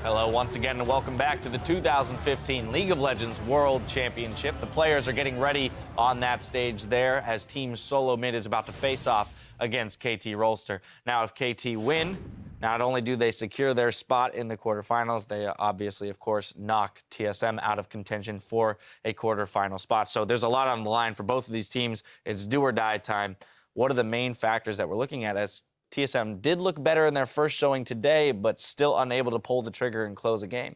Hello once again and welcome back to the 2015 League of Legends World Championship. The players are getting ready on that stage there as Team Solo Mid is about to face off against KT Rolster. Now, if KT win, not only do they secure their spot in the quarterfinals, they obviously, of course, knock TSM out of contention for a quarterfinal spot. So there's a lot on the line for both of these teams. It's do or die time. What are the main factors that we're looking at as TSM did look better in their first showing today, but still unable to pull the trigger and close a game?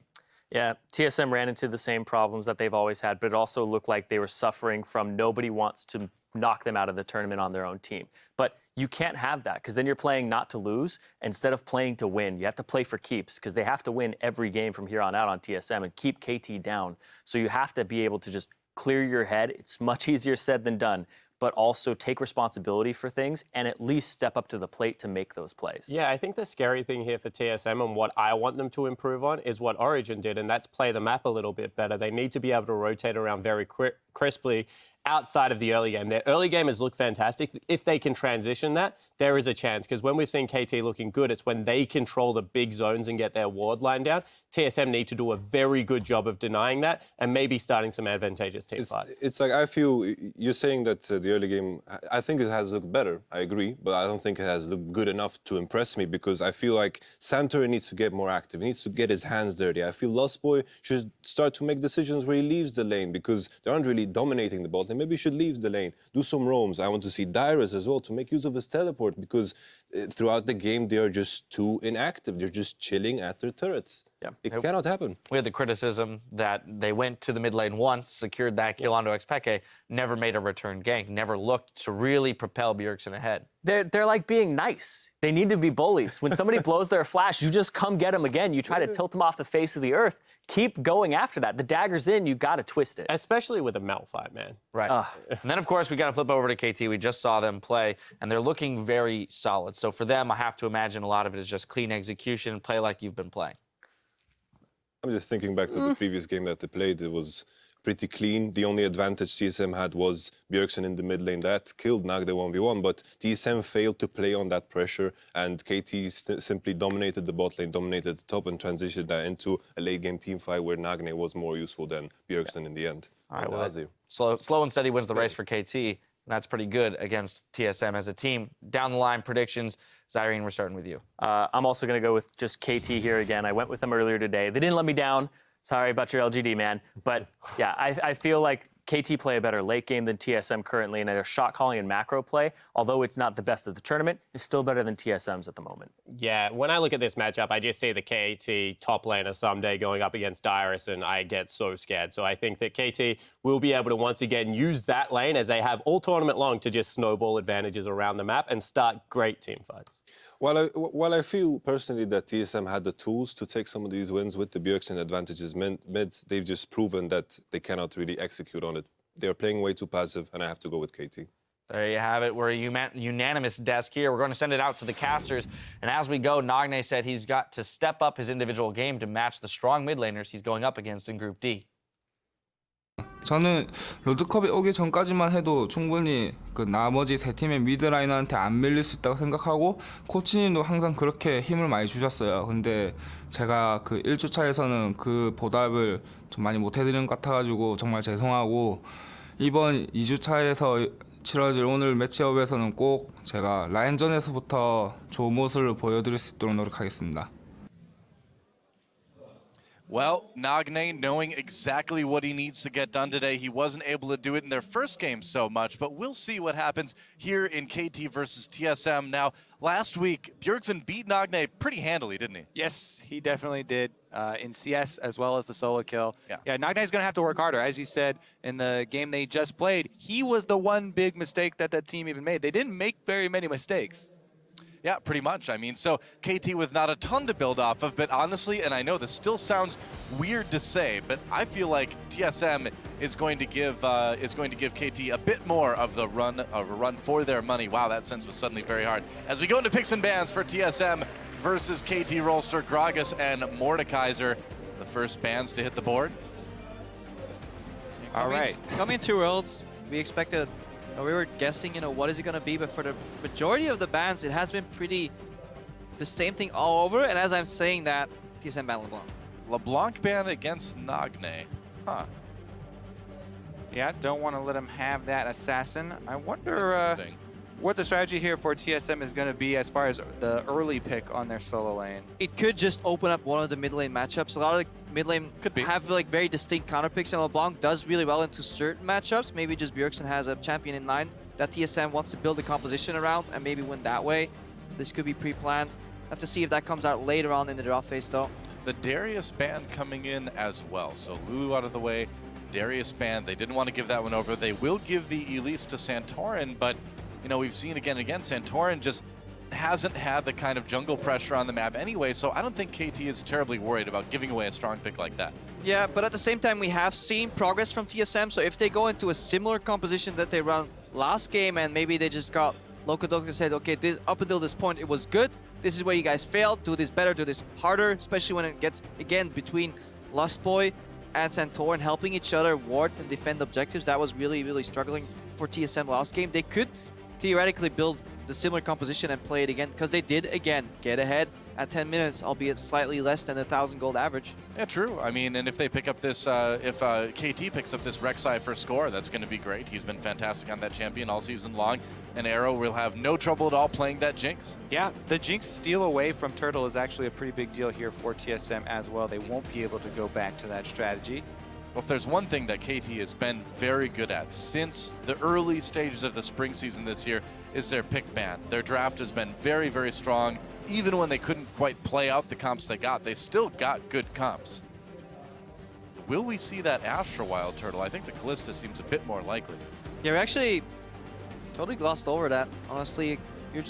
Yeah, TSM ran into the same problems that they've always had, but it also looked like they were suffering from nobody wants to knock them out of the tournament on their own team. But you can't have that because then you're playing not to lose instead of playing to win. You have to play for keeps because they have to win every game from here on out on TSM and keep KT down. So you have to be able to just clear your head. It's much easier said than done, but also take responsibility for things and at least step up to the plate to make those plays. Yeah, I think the scary thing here for TSM and what I want them to improve on is what Origin did, and that's play the map a little bit better. They need to be able to rotate around very crisply outside of the early game. Their early gamers look fantastic. If they can transition that, there is a chance. Because when we've seen KT looking good, it's when they control the big zones and get their ward line down. TSM need to do a very good job of denying that and maybe starting some advantageous team fights. It's like, I feel you're saying that the early game, I think it has looked better, I agree, but I don't think it has looked good enough to impress me because I feel like Santori needs to get more active. He needs to get his hands dirty. I feel Lost Boy should start to make decisions where he leaves the lane because they aren't really dominating the ball. Maybe he should leave the lane, do some roams. I want to see Dyrus as well to make use of his teleport because throughout the game they are just too inactive. They're just chilling at their turrets. Yeah. It cannot happen. We had the criticism that they went to the mid lane once, secured that kill onto Xpeke, never made a return gank, never looked to really propel Bjergsen ahead. They're like being nice. They need to be bullies. When somebody blows their flash, you just come get them again. You try to tilt them off the face of the earth. Keep going after that. The dagger's in, you got to twist it. Especially with a Malphite, man. Right. And then, of course, we got to flip over to KT. We just saw them play, and they're looking very solid. So for them, I have to imagine a lot of it is just clean execution, play like you've been playing. I'm just thinking back to the previous game that they played. It was pretty clean. The only advantage TSM had was Bjergsen in the mid lane. That killed Nagde 1v1, but TSM failed to play on that pressure, and KT simply dominated the bot lane, dominated the top, and transitioned that into a late game team fight where Nagne was more useful than Bjergsen in the end. All right, well, slow and steady wins the race for KT, and that's pretty good against TSM as a team. Down the line, predictions. Zyrene, we're starting with you. I'm also going to go with just KT here again. I went with them earlier today. They didn't let me down. Sorry about your LGD, man. But, yeah, I feel like KT play a better late game than TSM currently, and their shot calling and macro play, although it's not the best of the tournament, is still better than TSM's at the moment. Yeah, when I look at this matchup, I just see the KT top laner someday going up against Dyrus, and I get so scared. So I think that KT will be able to once again use that lane as they have all tournament long to just snowball advantages around the map and start great team fights. While I feel personally that TSM had the tools to take some of these wins with the Bjergsen advantages mid, they've just proven that they cannot really execute on it. They're playing way too passive, and I have to go with KT. There you have it. We're a unanimous desk here. We're going to send it out to the casters. And as we go, Nagne said he's got to step up his individual game to match the strong mid laners he's going up against in Group D. 저는 롤드컵이 오기 전까지만 해도 충분히 그 나머지 세 팀의 미드라이너한테 안 밀릴 수 있다고 생각하고 코치님도 항상 그렇게 힘을 많이 주셨어요. 근데 제가 그 1주차에서는 그 보답을 좀 많이 못 해드린 것 같아가지고 정말 죄송하고 이번 2주차에서 치러질 오늘 매치업에서는 꼭 제가 라인전에서부터 좋은 모습을 보여드릴 수 있도록 노력하겠습니다. Well, Nagne knowing exactly what he needs to get done today. He wasn't able to do it in their first game so much, but we'll see what happens here in KT versus TSM. Now, last week, Bjergsen beat Nagne pretty handily, didn't he? Yes, he definitely did in CS as well as the solo kill. Yeah, Nagne's going to have to work harder. As you said, in the game they just played, he was the one big mistake that team even made. They didn't make very many mistakes. Yeah, pretty much. I mean, so KT with not a ton to build off of, but honestly, and I know this still sounds weird to say, but I feel like TSM is going to give KT a bit more of a run for their money. Wow, that sense was suddenly very hard. As we go into picks and bans for TSM versus KT Rolster, Gragas and Mordekaiser, the first bans to hit the board. All right. Coming to Worlds, we expected, we were guessing, what is it going to be, but for the majority of the bans, it has been pretty the same thing all over. And as I'm saying that, TSM ban LeBlanc. LeBlanc ban against Nagne. Huh. Yeah, don't want to let him have that assassin. I wonder Interesting. what the strategy here for TSM is going to be as far as the early pick on their solo lane. It could just open up one of the mid lane matchups. A lot of the mid lane Could be. have like very distinct counter picks, and LeBlanc does really well into certain matchups. Maybe just Bjergsen has a champion in mind that TSM wants to build a composition around and maybe win that way. This could be pre-planned. Have to see if that comes out later on in the draw phase though. The Darius ban coming in as well. So Lulu out of the way, Darius ban. They didn't want to give that one over. They will give the Elise to Santorin, but you know, we've seen again and again, Santorin just hasn't had the kind of jungle pressure on the map anyway, so I don't think KT is terribly worried about giving away a strong pick like that. Yeah, but at the same time, we have seen progress from TSM, so if they go into a similar composition that they ran last game and maybe they just got Locodoc and said, okay, up until this point it was good, this is where you guys failed, do this better, do this harder, especially when it gets, again, between Lustboy and Santorin helping each other ward and defend objectives. That was really, really struggling for TSM last game. They could theoretically build the similar composition and play it again, because they did, again, get ahead at 10 minutes, albeit slightly less than the 1,000 gold average. Yeah, true. I mean, and if they pick up this, if KT picks up this Rek'Sai for score, that's going to be great. He's been fantastic on that champion all season long, and Arrow will have no trouble at all playing that Jinx. Yeah, the Jinx steal away from Turtle is actually a pretty big deal here for TSM as well. They won't be able to go back to that strategy. Well, if there's one thing that KT has been very good at since the early stages of the spring season this year is their pick ban. Their draft has been very, very strong. Even when they couldn't quite play out the comps they got, they still got good comps. Will we see that Astra Wild Turtle? I think the Callista seems a bit more likely. Yeah, we actually totally glossed over that. Honestly, you're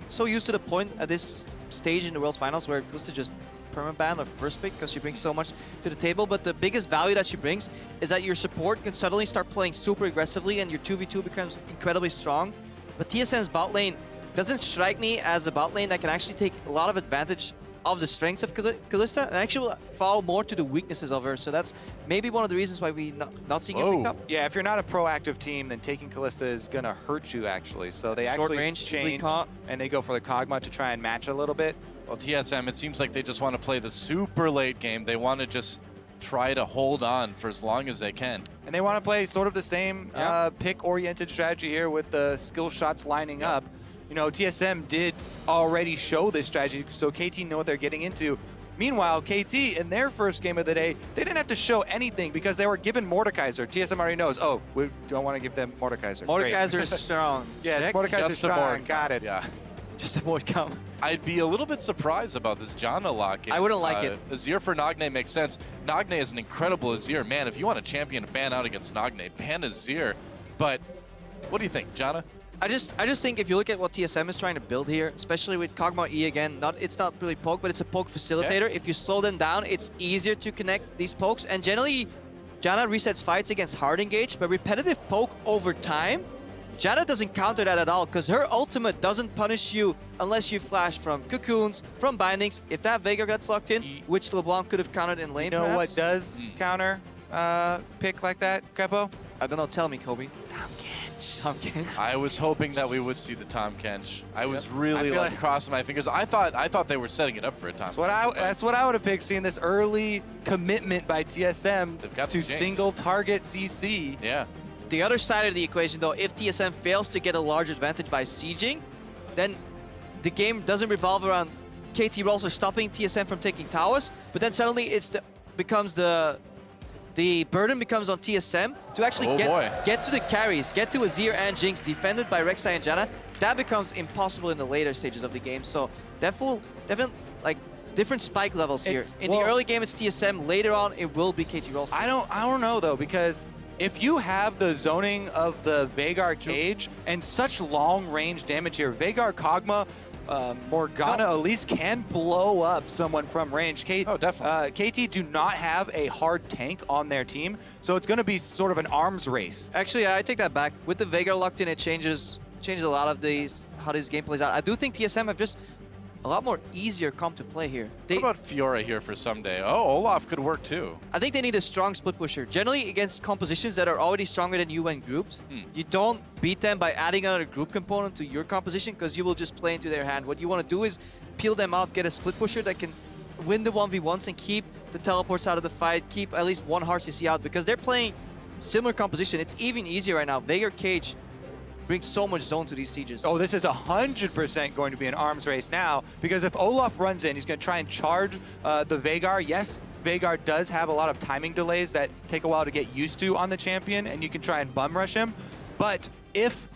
so used to the point at this stage in the World Finals where Calista just permaban or first pick because she brings so much to the table, but the biggest value that she brings is that your support can suddenly start playing super aggressively and your 2v2 becomes incredibly strong. But TSM's bot lane doesn't strike me as a bot lane that can actually take a lot of advantage of the strengths of Calista and actually will fall more to the weaknesses of her. So that's maybe one of the reasons why we not seeing it pick up. Yeah, if you're not a proactive team, then taking Calista is going to hurt you actually. So they Short actually range, change and they go for the Kog'Maw to try and match a little bit. Well, TSM, it seems like they just want to play the super late game. They want to just try to hold on for as long as they can. And they want to play sort of the same pick-oriented strategy here with the skill shots lining up. You know, TSM did already show this strategy, so KT know what they're getting into. Meanwhile, KT, in their first game of the day, they didn't have to show anything because they were given Mordekaiser. TSM already knows, oh, we don't want to give them Mordekaiser. Mordekaiser is strong. Yes, Mordekaiser is strong. Got it. Yeah. Just a board count. I'd be a little bit surprised about this Janna lock. I wouldn't like it. Azir for Nagne makes sense. Nagne is an incredible Azir. Man, if you want a champion to ban out against Nagne, ban Azir. But what do you think, Janna? I just think if you look at what TSM is trying to build here, especially with Kog'Maw E again, it's not really poke, but it's a poke facilitator. Yeah. If you slow them down, it's easier to connect these pokes. And generally, Janna resets fights against hard engage, but repetitive poke over time, Janna doesn't counter that at all because her ultimate doesn't punish you unless you flash from cocoons, from bindings. If that Veigar gets locked in, which LeBlanc could have countered in lane, you know perhaps? what does counter pick like that, Kepo? I don't know. Tell me, Kobe. Tom Kench. I was hoping that we would see the Tom Kench. I was really like crossing my fingers. I thought they were setting it up for a Tom. That's what I would have picked, seeing this early commitment by TSM to single target CC. Yeah. The other side of the equation, though, if TSM fails to get a large advantage by sieging, then the game doesn't revolve around KT Rolster stopping TSM from taking towers, but then suddenly the burden becomes on TSM to actually get to the carries, get to Azir and Jinx, defended by Rek'Sai and Janna. That becomes impossible in the later stages of the game. So definitely like different spike levels here. In the early game, it's TSM. Later on, it will be KT Rolster. I don't know though, because if you have the zoning of the Veigar cage and such long range damage here, Veigar, Kog'Maw, Morgana at least can blow up someone from range. Definitely. KT do not have a hard tank on their team, so it's going to be sort of an arms race. Actually, I take that back. With the Veigar locked in, it changes a lot of how this game plays out. I do think TSM have just a lot more easier comp to play here. What about Fiora here for someday? Oh, Olaf could work too. I think they need a strong split pusher. Generally, against compositions that are already stronger than you when grouped, you don't beat them by adding another group component to your composition because you will just play into their hand. What you want to do is peel them off, get a split pusher that can win the 1v1s and keep the teleports out of the fight, keep at least one hard CC out, because they're playing similar composition. It's even easier right now. Veigar Cage brings so much zone to these sieges. Oh, this is 100% going to be an arms race now, because if Olaf runs in, he's going to try and charge the Veigar. Yes, Veigar does have a lot of timing delays that take a while to get used to on the champion, and you can try and bum rush him. But if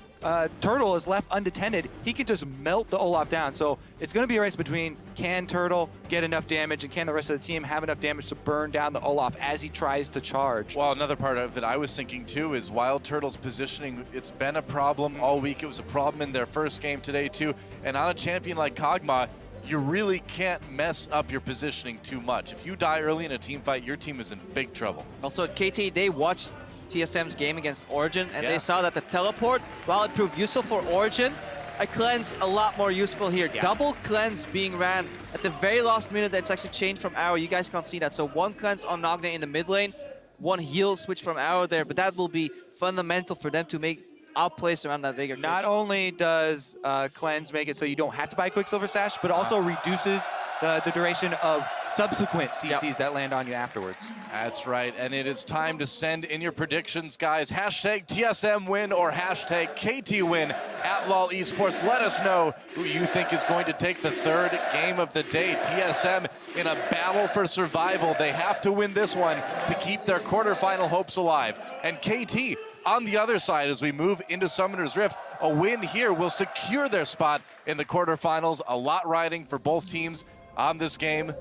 Turtle is left unattended, he can just melt the Olaf down. So it's going to be a race between can Turtle get enough damage and can the rest of the team have enough damage to burn down the Olaf as he tries to charge. Well, another part of it I was thinking too is Wild Turtle's positioning. It's been a problem all week. It was a problem in their first game today too. And on a champion like Kog'Maw, you really can't mess up your positioning too much. If you die early in a team fight, your team is in big trouble. Also, KT, they watched TSM's game against Origin, and they saw that the teleport, while it proved useful for Origin, a cleanse a lot more useful here. Double cleanse being ran at the very last minute. That's actually changed from Arrow. You guys can't see that. So one cleanse on Nagne in the mid lane, one heal switch from Arrow there, but that will be fundamental for them to make outplays around that Veigar. Not only does cleanse make it so you don't have to buy Quicksilver Sash, but also reduces the duration of subsequent CCs that land on you afterwards. That's right, and it is time to send in your predictions, guys. Hashtag TSM win or hashtag KT win at LOL Esports. Let us know who you think is going to take the third game of the day. TSM in a battle for survival. They have to win this one to keep their quarterfinal hopes alive. And KT on the other side, as we move into Summoner's Rift, a win here will secure their spot in the quarterfinals. A lot riding for both teams on this game.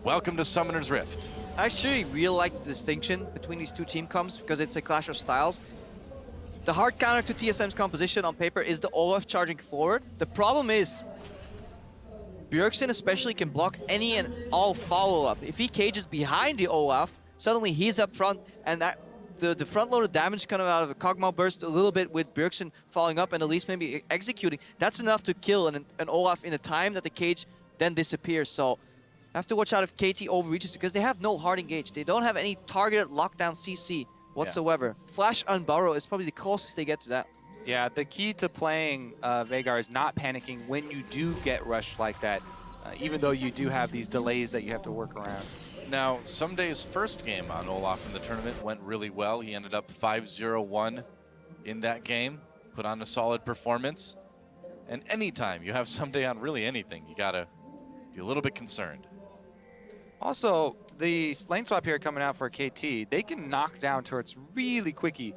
Welcome to Summoner's Rift. I actually really like the distinction between these two team comps because it's a clash of styles. The hard counter to TSM's composition on paper is the Olaf charging forward. The problem is Bjergsen especially can block any and all follow-up. If he cages behind the Olaf, suddenly he's up front, and that the front-loaded damage coming out of a Kog'Maw burst a little bit with Bjergsen following up and at least maybe executing, that's enough to kill an Olaf in a time that the cage then disappears. So have to watch out if KT overreaches because they have no hard engage. They don't have any targeted lockdown CC whatsoever. Flash Unburrow is probably the closest they get to that. Yeah, the key to playing Veigar is not panicking when you do get rushed like that, even though you do have these delays that you have to work around. Now, Sumday's first game on Olaf in the tournament went really well. He ended up 5-0-1 in that game, put on a solid performance. And anytime you have Someday on really anything, you gotta be a little bit concerned. Also, the lane swap here coming out for KT, they can knock down turrets really quickly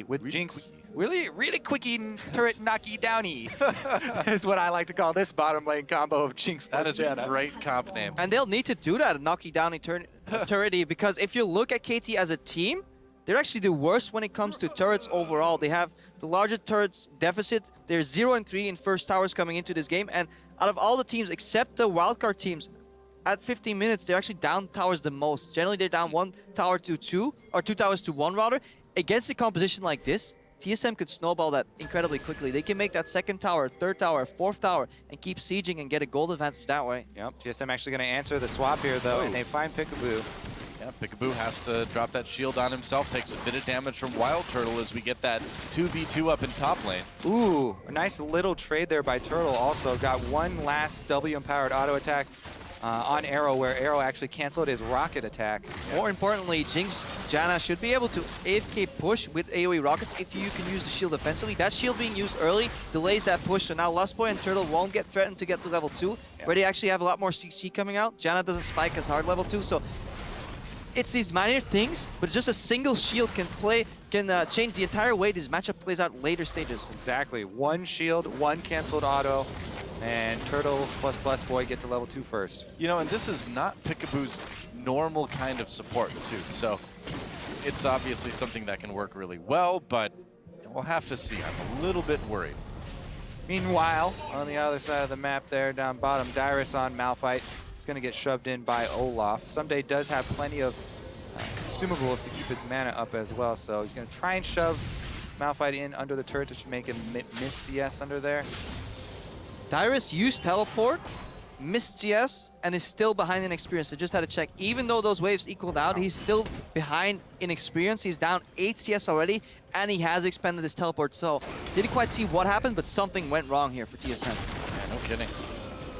with really Jinx. Really quickie turret knocky downy is what I like to call this bottom lane combo of Jinx. That is a great comp name. And they'll need to do that, knocky downy turret, because if you look at KT as a team, they're actually the worst when it comes to turrets overall. They have the largest turrets deficit. They're 0-3 in first towers coming into this game. And out of all the teams, except the wildcard teams, at 15 minutes, they're actually down towers the most. Generally, they're down 1 tower to 2, or 2 towers to 1 rather. Against a composition like this, TSM could snowball that incredibly quickly. They can make that second tower, third tower, fourth tower, and keep sieging and get a gold advantage that way. Yep, TSM actually going to answer the swap here, though, and they find Peekaboo. Yeah, Peekaboo has to drop that shield on himself, takes a bit of damage from Wild Turtle as we get that 2v2 up in top lane. Ooh, a nice little trade there by Turtle. Also got one last W-empowered auto attack on Arrow, where Arrow actually canceled his rocket attack. More importantly, Jinx Janna should be able to AFK push with AoE rockets if you can use the shield defensively. That shield being used early delays that push, so now Lustboy and Turtle won't get threatened to get to level 2, where they actually have a lot more CC coming out. Janna doesn't spike as hard level 2, so it's these minor things, but just a single shield can change the entire way this matchup plays out later stages. Exactly. One shield, one canceled auto, and Turtle plus Lustboy get to level 2 first. You know, and this is not Peekaboo's normal kind of support, too. So it's obviously something that can work really well, but we'll have to see. I'm a little bit worried. Meanwhile, on the other side of the map there, down bottom, Dyrus on Malphite. It's going to get shoved in by Olaf. Someday does have plenty of consumables to keep his mana up as well, so he's going to try and shove Malphite in under the turret to make him miss CS under there. Dyrus used teleport, missed CS, and is still behind in experience. I just had to check. Even though those waves equaled out, he's still behind in experience. He's down 8 CS already, and he has expended his teleport. So didn't quite see what happened, but something went wrong here for TSM. Yeah, no kidding.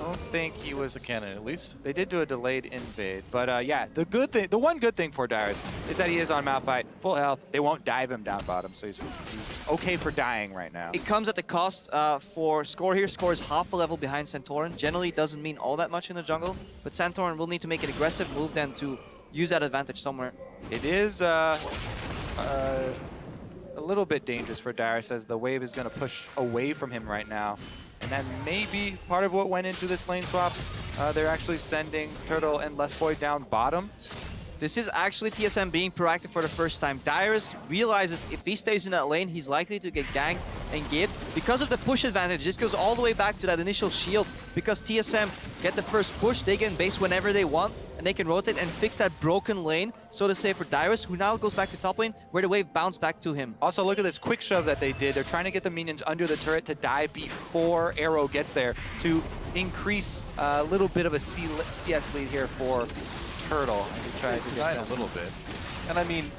don't think he was a cannon at least. They did do a delayed invade, but yeah, the one good thing for Darius is that he is on Malphite, full health. They won't dive him down bottom, so he's okay for dying right now. It comes at the cost for Score here. Score is half a level behind Santorin. Generally, doesn't mean all that much in the jungle, but Santorin will need to make an aggressive move then to use that advantage somewhere. It is a little bit dangerous for Darius as the wave is going to push away from him right now. And that may be part of what went into this lane swap. They're actually sending Turtle and Lesboy down bottom. This is actually TSM being proactive for the first time. Darius realizes if he stays in that lane, he's likely to get ganked and gibbed. Because of the push advantage, this goes all the way back to that initial shield. Because TSM get the first push, they get in base whenever they want, and they can rotate and fix that broken lane, so to say, for Darius, who now goes back to top lane, where the wave bounced back to him. Also, look at this quick shove that they did. They're trying to get the minions under the turret to die before Arrow gets there to increase a little bit of a CS lead here for Turtle. Try to die a little bit. And I mean,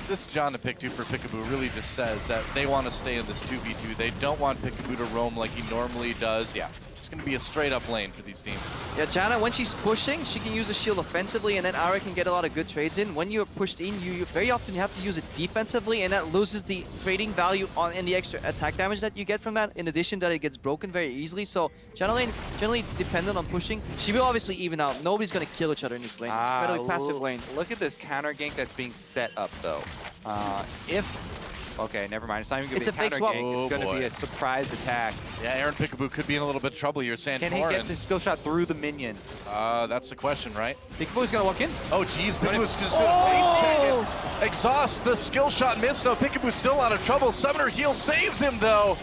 this John to pick 2 for Peekaboo really just says that they want to stay in this 2v2. They don't want Peekaboo to roam like he normally does. Yeah. It's going to be a straight up lane for these teams. Yeah, Janna, when she's pushing, she can use the shield offensively, and then Ara can get a lot of good trades in. When you're pushed in, you very often have to use it defensively, and that loses the trading value on and the extra attack damage that you get from that, in addition that it gets broken very easily. So Janna lane's generally dependent on pushing. She will obviously even out. Nobody's going to kill each other in this lane. It's a incredibly passive lane. Look at this counter gank that's being set up, though. Okay, never mind. It's not even going to be a counter gank. It's going to be a surprise attack. Yeah, Aaron Peekaboo could be in a little bit of trouble here. Santorin. Can he get the skill shot through the minion? That's the question, right? Peekaboo's going to walk in. Oh, geez. Peekaboo's just going to face check it. Exhaust. The skill shot missed, so Peekaboo's still out of trouble. Summoner heal saves him, though.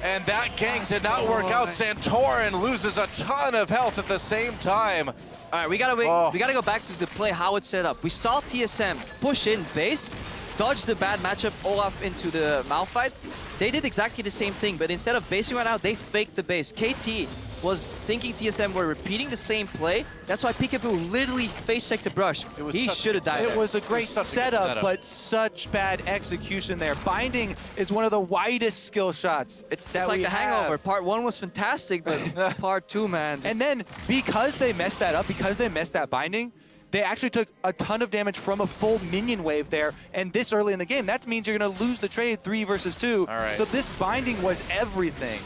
And that gank did not work out. Santorin loses a ton of health at the same time. All right, we gotta go back to the play, how it's set up. We saw TSM push in base, dodge the bad matchup Olaf into the Malphite. They did exactly the same thing, but instead of basing right now, they faked the base. KT was thinking TSM were repeating the same play. That's why Peekaboo literally face-checked the brush. He should have died. It was a great setup, but such bad execution there. Binding is one of the widest skill shots. It's like the Hangover. Part 1 was fantastic, but Part 2, man. And then, because they messed that up, because they messed that binding, they actually took a ton of damage from a full minion wave there, and this early in the game, that means you're going to lose the trade 3 versus 2. All right. So this binding was everything.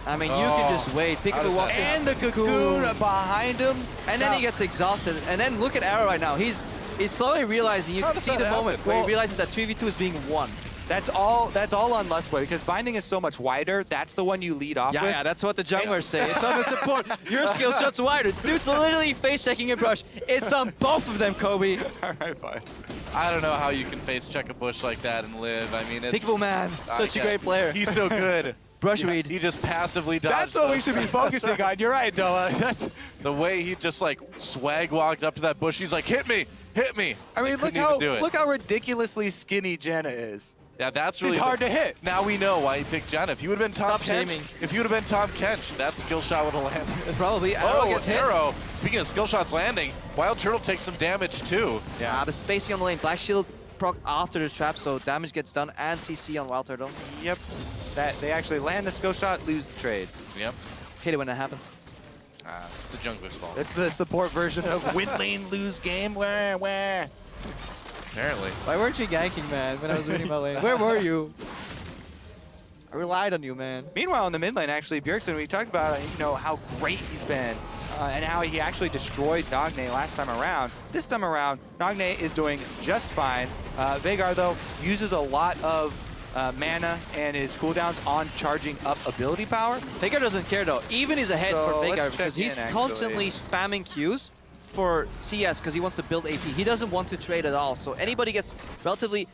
I mean, you can just wait. Peekaboo walks in. And the cocoon behind him. And then he gets exhausted. And then look at Arrow right now. He's slowly realizing, you can see the moment where he realizes that 3v2 is being won. That's all on Lesboy, because binding is so much wider. That's the one you lead off with. Yeah, that's what the junglers say. It's on the support. Your skill shot's wider. Dude's literally face-checking a brush. It's on both of them, Kobe. All right, fine. I don't know how you can face check a bush like that and live. I mean, it's... Peekaboo, man. Such a great player. He's so good. Brush read. He just passively dodged. That's what we should be focusing on. You're right, Noah. That's the way he just like swag walked up to that bush. He's like, hit me, hit me. I mean, look how ridiculously skinny Janna is. Yeah, that's really hard to hit. Now we know why he picked Janna. If you would have been Tom Kench, that skill shot would have landed. Probably. Arrow gets hit. Arrow. Speaking of skill shots landing, Wild Turtle takes some damage too. Yeah, the spacing on the lane. Black Shield proc after the trap, so damage gets done, and CC on Wild Turtle. Yep. That they actually land the skill shot, lose the trade. Yep. Hate it when that happens. It's the jungler's fault. It's the support version of win lane, lose game. Where? Apparently. Why weren't you ganking, man, when I was winning my lane? Where were you? I relied on you, man. Meanwhile, in the mid lane, actually, Bjergsen, we talked about how great he's been and how he actually destroyed Nagne last time around. This time around, Nagne is doing just fine. Veigar, though, uses a lot of mana and his cooldowns on charging up ability power. Veigar doesn't care, though. Even is ahead for Veigar because he's constantly spamming Qs for CS because he wants to build AP. He doesn't want to trade at all. So anybody gets relatively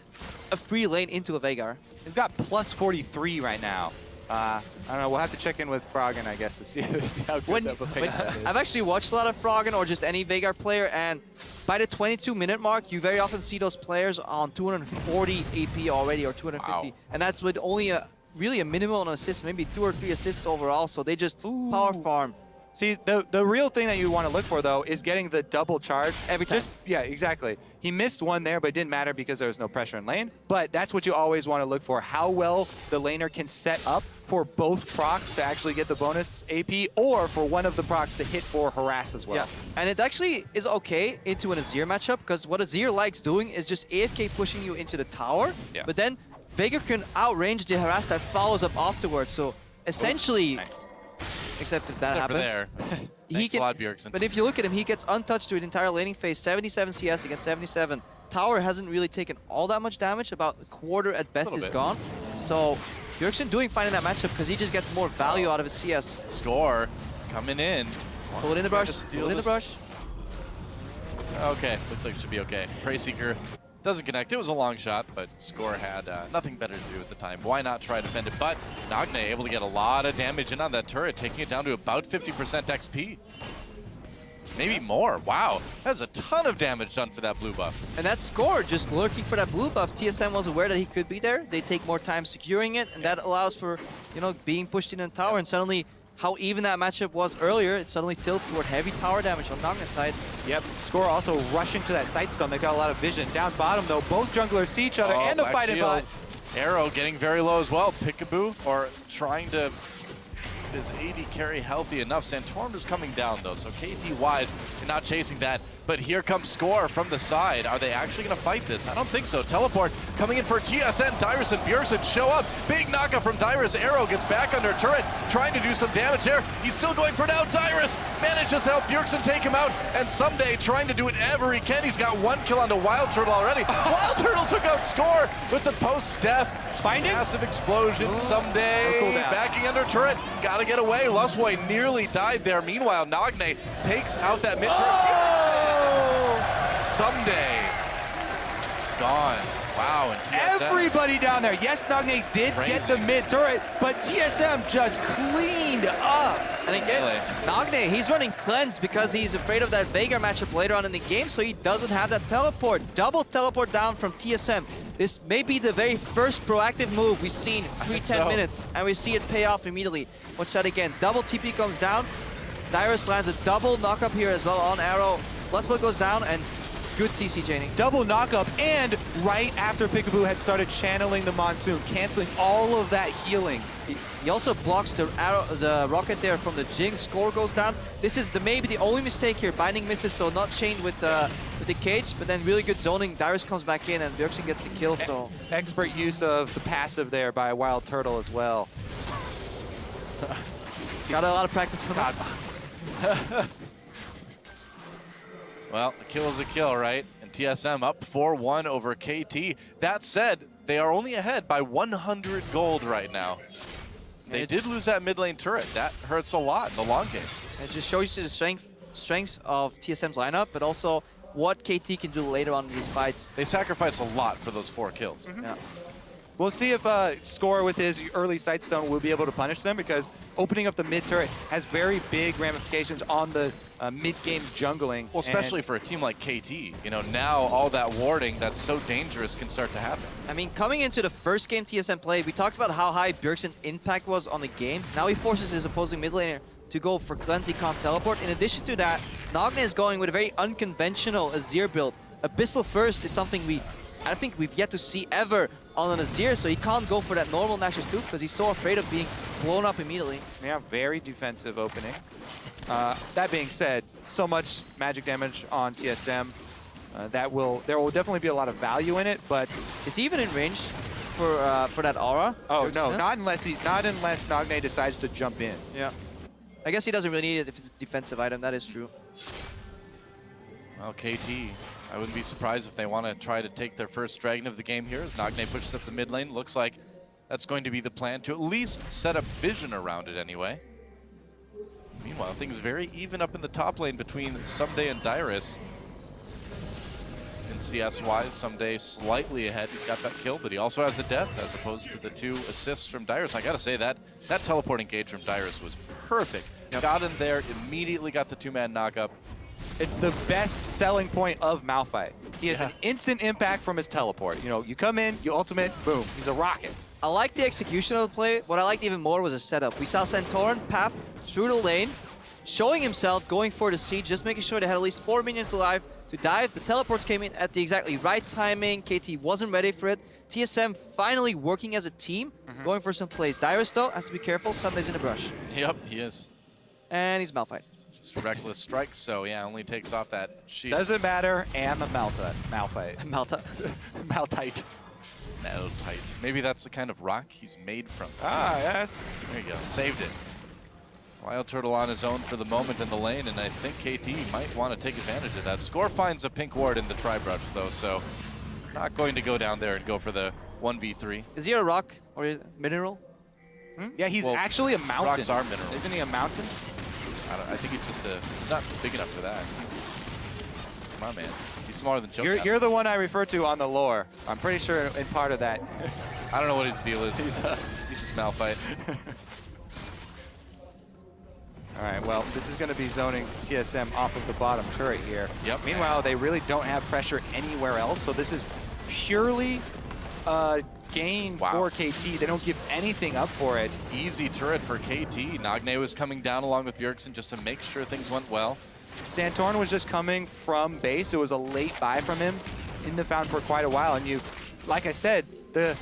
a free lane into a Veigar. He's got plus 43 right now. I don't know. We'll have to check in with Froggen, I guess, to see how good that is. I've actually watched a lot of Froggen or just any Veigar player, and by the 22-minute mark, you very often see those players on 240 AP already or 250. Wow. And that's with only really a minimal on assists, maybe 2 or 3 assists overall. So they just power farm See, the real thing that you want to look for, though, is getting the double charge. Every time. Yeah, exactly. He missed one there, but it didn't matter because there was no pressure in lane. But that's what you always want to look for, how well the laner can set up for both procs to actually get the bonus AP, or for one of the procs to hit for harass as well. Yeah, and it actually is okay into an Azir matchup, because what Azir likes doing is just AFK pushing you into the tower, but then Veigar can outrange the harass that follows up afterwards. So essentially, except if that happens. Thanks a lot, Bjergsen. But if you look at him, he gets untouched to an entire laning phase, 77 CS against 77. Tower hasn't really taken all that much damage, about a quarter at best is gone. So Bjergsen doing fine in that matchup because he just gets more value out of his CS. Score coming in. Pull it in the brush, pull it in the brush. Okay, looks like it should be okay. Prey Seeker doesn't connect. It was a long shot, but Score had nothing better to do at the time. Why not try to defend it? But Nagne able to get a lot of damage in on that turret, taking it down to about 50% XP. Maybe more. Wow, that's a ton of damage done for that blue buff. And that Score just lurking for that blue buff. TSM was aware that he could be there. They take more time securing it, and that allows for, you know, being pushed in a tower. And suddenly, how even that matchup was earlier, it suddenly tilts toward heavy tower damage on Nagne's side. Yep, Score also rushing to that Sightstone. They've got a lot of vision. Down bottom, though, both junglers see each other, and the fight in bot. Arrow getting very low as well. Peekaboo, or trying to... Is AD carry healthy enough? Santorum is coming down, though, so KT wise, you're not chasing that. But here comes Score from the side. Are they actually going to fight this? I don't think so. Teleport coming in for TSM. Dyrus and Bjergsen show up. Big knockup from Dyrus. Arrow gets back under turret, trying to do some damage there. He's still going for it out. Dyrus manages to help Bjergsen take him out, and Someday trying to do whatever he can. He's got 1 kill onto Wild Turtle already. Wild Turtle took out Score with the post-death. Binding? Massive explosion. Someday backing under turret. Gotta get away. Lustboy nearly died there. Meanwhile, Nagne takes out that mid turret. Someday gone. Wow, and TSM. Everybody down there. Yes, Nagne did get the mid turret, but TSM just cleaned up. And again, Nagne, he's running Cleanse because he's afraid of that Veigar matchup later on in the game, so he doesn't have that teleport. Double teleport down from TSM. This may be the very first proactive move we've seen 10 minutes, and we see it pay off immediately. Watch that again. Double TP comes down. Dyrus lands a double knockup here as well on Arrow. Lustboy goes down, and good CC chaining. Double knockup, and right after Peekaboo had started channeling the Monsoon, canceling all of that healing. He also blocks the arrow, the rocket there from the Jinx. Score goes down. This is maybe the only mistake here. Binding misses, so not chained with the cage, but then really good zoning. Dyrus comes back in, and Bjergsen gets the kill. So expert use of the passive there by Wild Turtle as well. Got a lot of practice for that. Well, a kill is a kill, right? And TSM up 4-1 over KT. That said, they are only ahead by 100 gold right now. They did lose that mid lane turret. That hurts a lot in the long game. It just shows you the strength of TSM's lineup, but also what KT can do later on in these fights. They sacrifice a lot for those 4 kills. Yeah. We'll see if Score with his early Sightstone will be able to punish them, because opening up the mid turret has very big ramifications on the mid-game jungling. Well, especially for a team like KT. You know, now all that warding that's so dangerous can start to happen. I mean, coming into the first game TSM played, we talked about how high Bjergsen's impact was on the game. Now he forces his opposing mid laner to go for Cleansey Comp Teleport. In addition to that, Nagne is going with a very unconventional Azir build. Abyssal First is something I think we've yet to see ever on an Azir, so he can't go for that normal Nashor's Tooth because he's so afraid of being blown up immediately. Yeah, very defensive opening. That being said, so much magic damage on TSM. There will definitely be a lot of value in it, but is he even in range for that aura? Oh no, not unless Nagne decides to jump in. Yeah, I guess he doesn't really need it if it's a defensive item. That is true. Well, KT, I wouldn't be surprised if they want to try to take their first dragon of the game here as Nagne pushes up the mid lane. Looks like that's going to be the plan, to at least set up vision around it anyway. Meanwhile, things very even up in the top lane between Someday and Dyrus. And CS-wise, Someday slightly ahead. He's got that kill, but he also has a death as opposed to the 2 assists from Dyrus. I gotta say that teleport engage from Dyrus was perfect. Yep. Got in there, immediately got the 2-man knockup. It's the best selling point of Malphite. He has an instant impact from his teleport. You know, you come in, you ultimate, boom, he's a rocket. I like the execution of the play. What I liked even more was the setup. We saw Santorum path through the lane, showing himself, going for the siege, just making sure they had at least 4 minions alive to dive. The teleports came in at the exactly right timing. KT wasn't ready for it. TSM finally working as a team, going for some plays. Dyrus, though, has to be careful. Sunday's in the brush. Yep, he is. And he's Malphite. Just reckless strikes, so yeah, only takes off that shield. Doesn't matter. Am a Malphite. Malta. Maltite. Maltite. Maybe that's the kind of rock he's made from. Ah, yes. There you go. Saved it. Wild Turtle on his own for the moment in the lane, and I think KT might want to take advantage of that. Score finds a pink ward in the tri-brush, though, so not going to go down there and go for the 1v3. Is he a rock or a mineral? Yeah, he's Well, actually a mountain. rocks are minerals. Isn't he a mountain? I think he's just not big enough for that. Come on, man. He's smaller than Joe. You're the one I refer to on the lore. I'm pretty sure in part of that. I don't know what his deal is. He's just Malphite. All right, well, this is going to be zoning TSM off of the bottom turret here. Yep. Meanwhile, they really don't have pressure anywhere else, so this is purely gain for KT. They don't give anything up for it. Easy turret for KT. Nagne was coming down along with Bjergsen just to make sure things went well. Santorin was just coming from base. It was a late buy from him in the found for quite a while. And you, like I said, the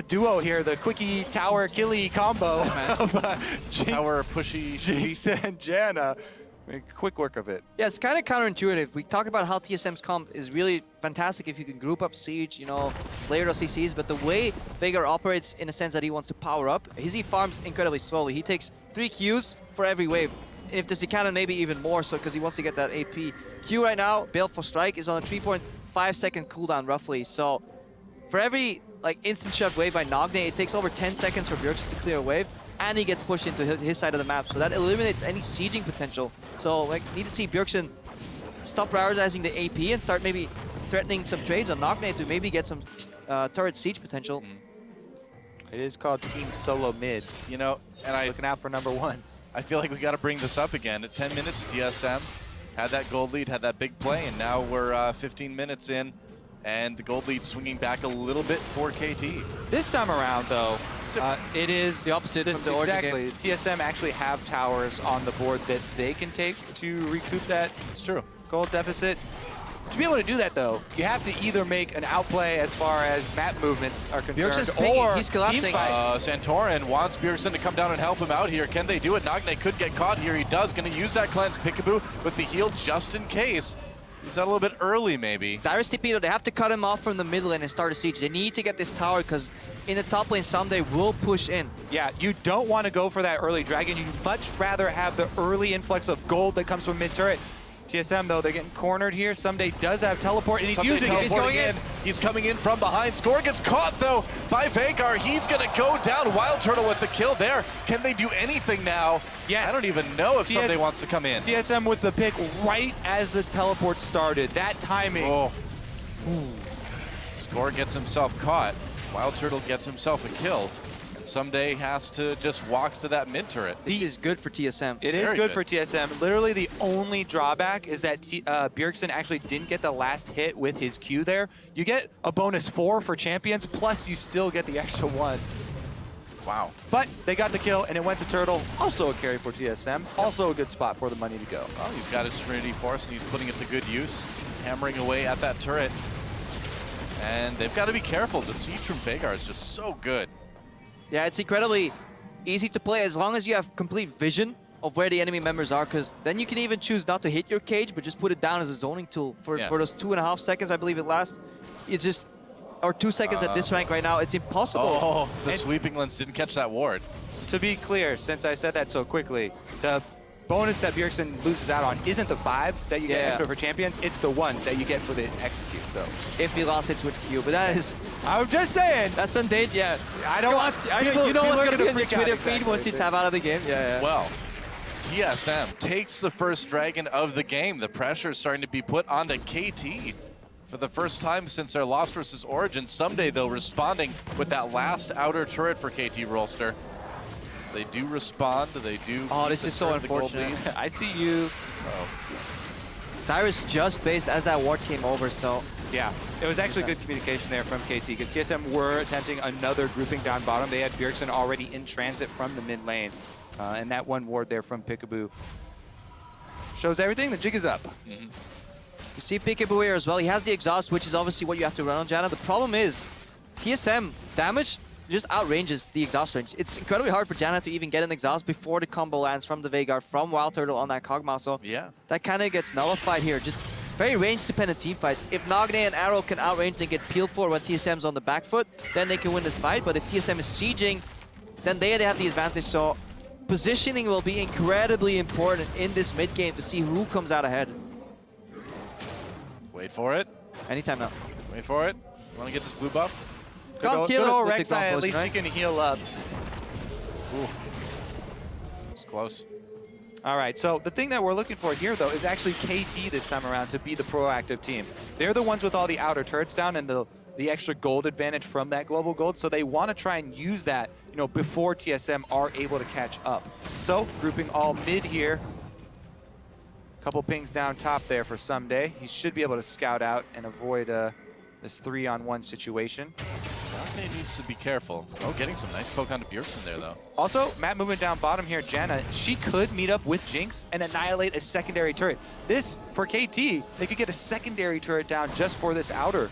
duo here, the quickie tower killy combo of Jinx, Tower pushy. Jinx and Janna. Quick work of it. Yeah, it's kind of counterintuitive. We talk about how TSM's comp is really fantastic if you can group up Siege, you know, layer those CCs, but the way Veigar operates in a sense that he wants to power up, he farms incredibly slowly. He takes 3 Qs for every wave. If there's a cannon, maybe even more so, because he wants to get that AP. Q right now, Bail for Strike, is on a 3.5 second cooldown roughly, so for every instant shot wave by Nagne, it takes over 10 seconds for Bjergsen to clear a wave, and he gets pushed into his side of the map, so that eliminates any sieging potential. So need to see Bjergsen stop prioritizing the AP and start maybe threatening some trades on Nagne to maybe get some turret siege potential. It is called Team Solo Mid. You know, and looking out for #1. I feel like we got to bring this up again. At 10 minutes, TSM had that gold lead, had that big play, and now we're 15 minutes in, and the gold lead swinging back a little bit for KT. This time around, though, it is the opposite from the Origin game. TSM actually have towers on the board that they can take to recoup that gold deficit. To be able to do that, though, you have to either make an outplay as far as map movements are concerned, or he's collapsing. team fights. Santorin wants Bjergsen to come down and help him out here. Can they do it? Nagne could get caught here. He does. Going to use that cleanse. Peekaboo with the heal just in case. He's out a little bit early, maybe. Dyrus TP, they have to cut him off from the mid lane and start a siege. They need to get this tower because in the top lane, Someday will push in. Yeah, you don't want to go for that early dragon. You'd much rather have the early influx of gold that comes from mid turret. TSM, though, they're getting cornered here. Someday does have teleport, and he's using it. He's going in. He's coming in from behind. Score gets caught, though, by Veigar. He's going to go down. Wild Turtle with the kill there. Can they do anything now? Yes. I don't even know if Someday wants to come in. TSM with the pick right as the teleport started. That timing. Oh. Score gets himself caught. Wild Turtle gets himself a kill. Someday has to just walk to that mid turret. This is good for TSM. It is good for TSM. Literally the only drawback is that Bjergsen actually didn't get the last hit with his Q there. You get a bonus 4 for champions, plus you still get the extra 1. Wow. But they got the kill, and it went to Turtle. Also a carry for TSM. Also a good spot for the money to go. Well, he's got his Trinity Force, and he's putting it to good use, hammering away at that turret. And they've got to be careful. The siege from Veigar is just so good. Yeah, it's incredibly easy to play as long as you have complete vision of where the enemy members are, because then you can even choose not to hit your cage, but just put it down as a zoning tool. For those 2.5 seconds, I believe it lasts. It's just, or 2 seconds at this rank right now, it's impossible. Oh, the sweeping lens didn't catch that ward. To be clear, since I said that so quickly, the bonus that Bjergsen loses out on isn't the 5 that you get extra for champions, it's the 1 that you get for the execute. So if he lost, it's with Q, but that is... I'm just saying. That's undate, yeah. I don't want... You know what's going to be in your Twitter feed exactly. once you tap out of the game? Yeah. Well, TSM takes the first dragon of the game. The pressure is starting to be put onto KT. For the first time since their loss versus Origin. Someday, though, responding with that last outer turret for KT Rolster. They do respond. They do. Oh, this is so unfortunate. I see you. Dyrus just based as that ward came over, so... Yeah, it was actually good communication there from KT, because TSM were attempting another grouping down bottom. They had Bjergsen already in transit from the mid lane. And that one ward there from Peekaboo shows everything, the jig is up. You see Peekaboo here as well. He has the exhaust, which is obviously what you have to run on Janna. The problem is, TSM damage just outranges the exhaust range. It's incredibly hard for Janna to even get an exhaust before the combo lands from the Veigar, from Wild Turtle on that Kog'Maw. So that kind of gets nullified here. Just very range-dependent team fights. If Nagne and Arrow can outrange and get peeled for when TSM's on the back foot, then they can win this fight. But if TSM is sieging, then they have the advantage. So positioning will be incredibly important in this mid game to see who comes out ahead. Wait for it. Anytime now. Wait for it. Want to get this blue buff? Good old Rek'Sai, at least you can heal up. Ooh. It's close. All right, so the thing that we're looking for here, though, is actually KT this time around to be the proactive team. They're the ones with all the outer turrets down and the extra gold advantage from that global gold, so they want to try and use that, you know, before TSM are able to catch up. So, grouping all mid here. Couple pings down top there for Someday. He should be able to scout out and avoid this 3-on-1 situation. Nagne needs to be careful. Oh, getting some nice poke onto Bjergsen there, though. Also, Matt moving down bottom here, Janna, she could meet up with Jinx and annihilate a secondary turret. This, for KT, they could get a secondary turret down just for this outer.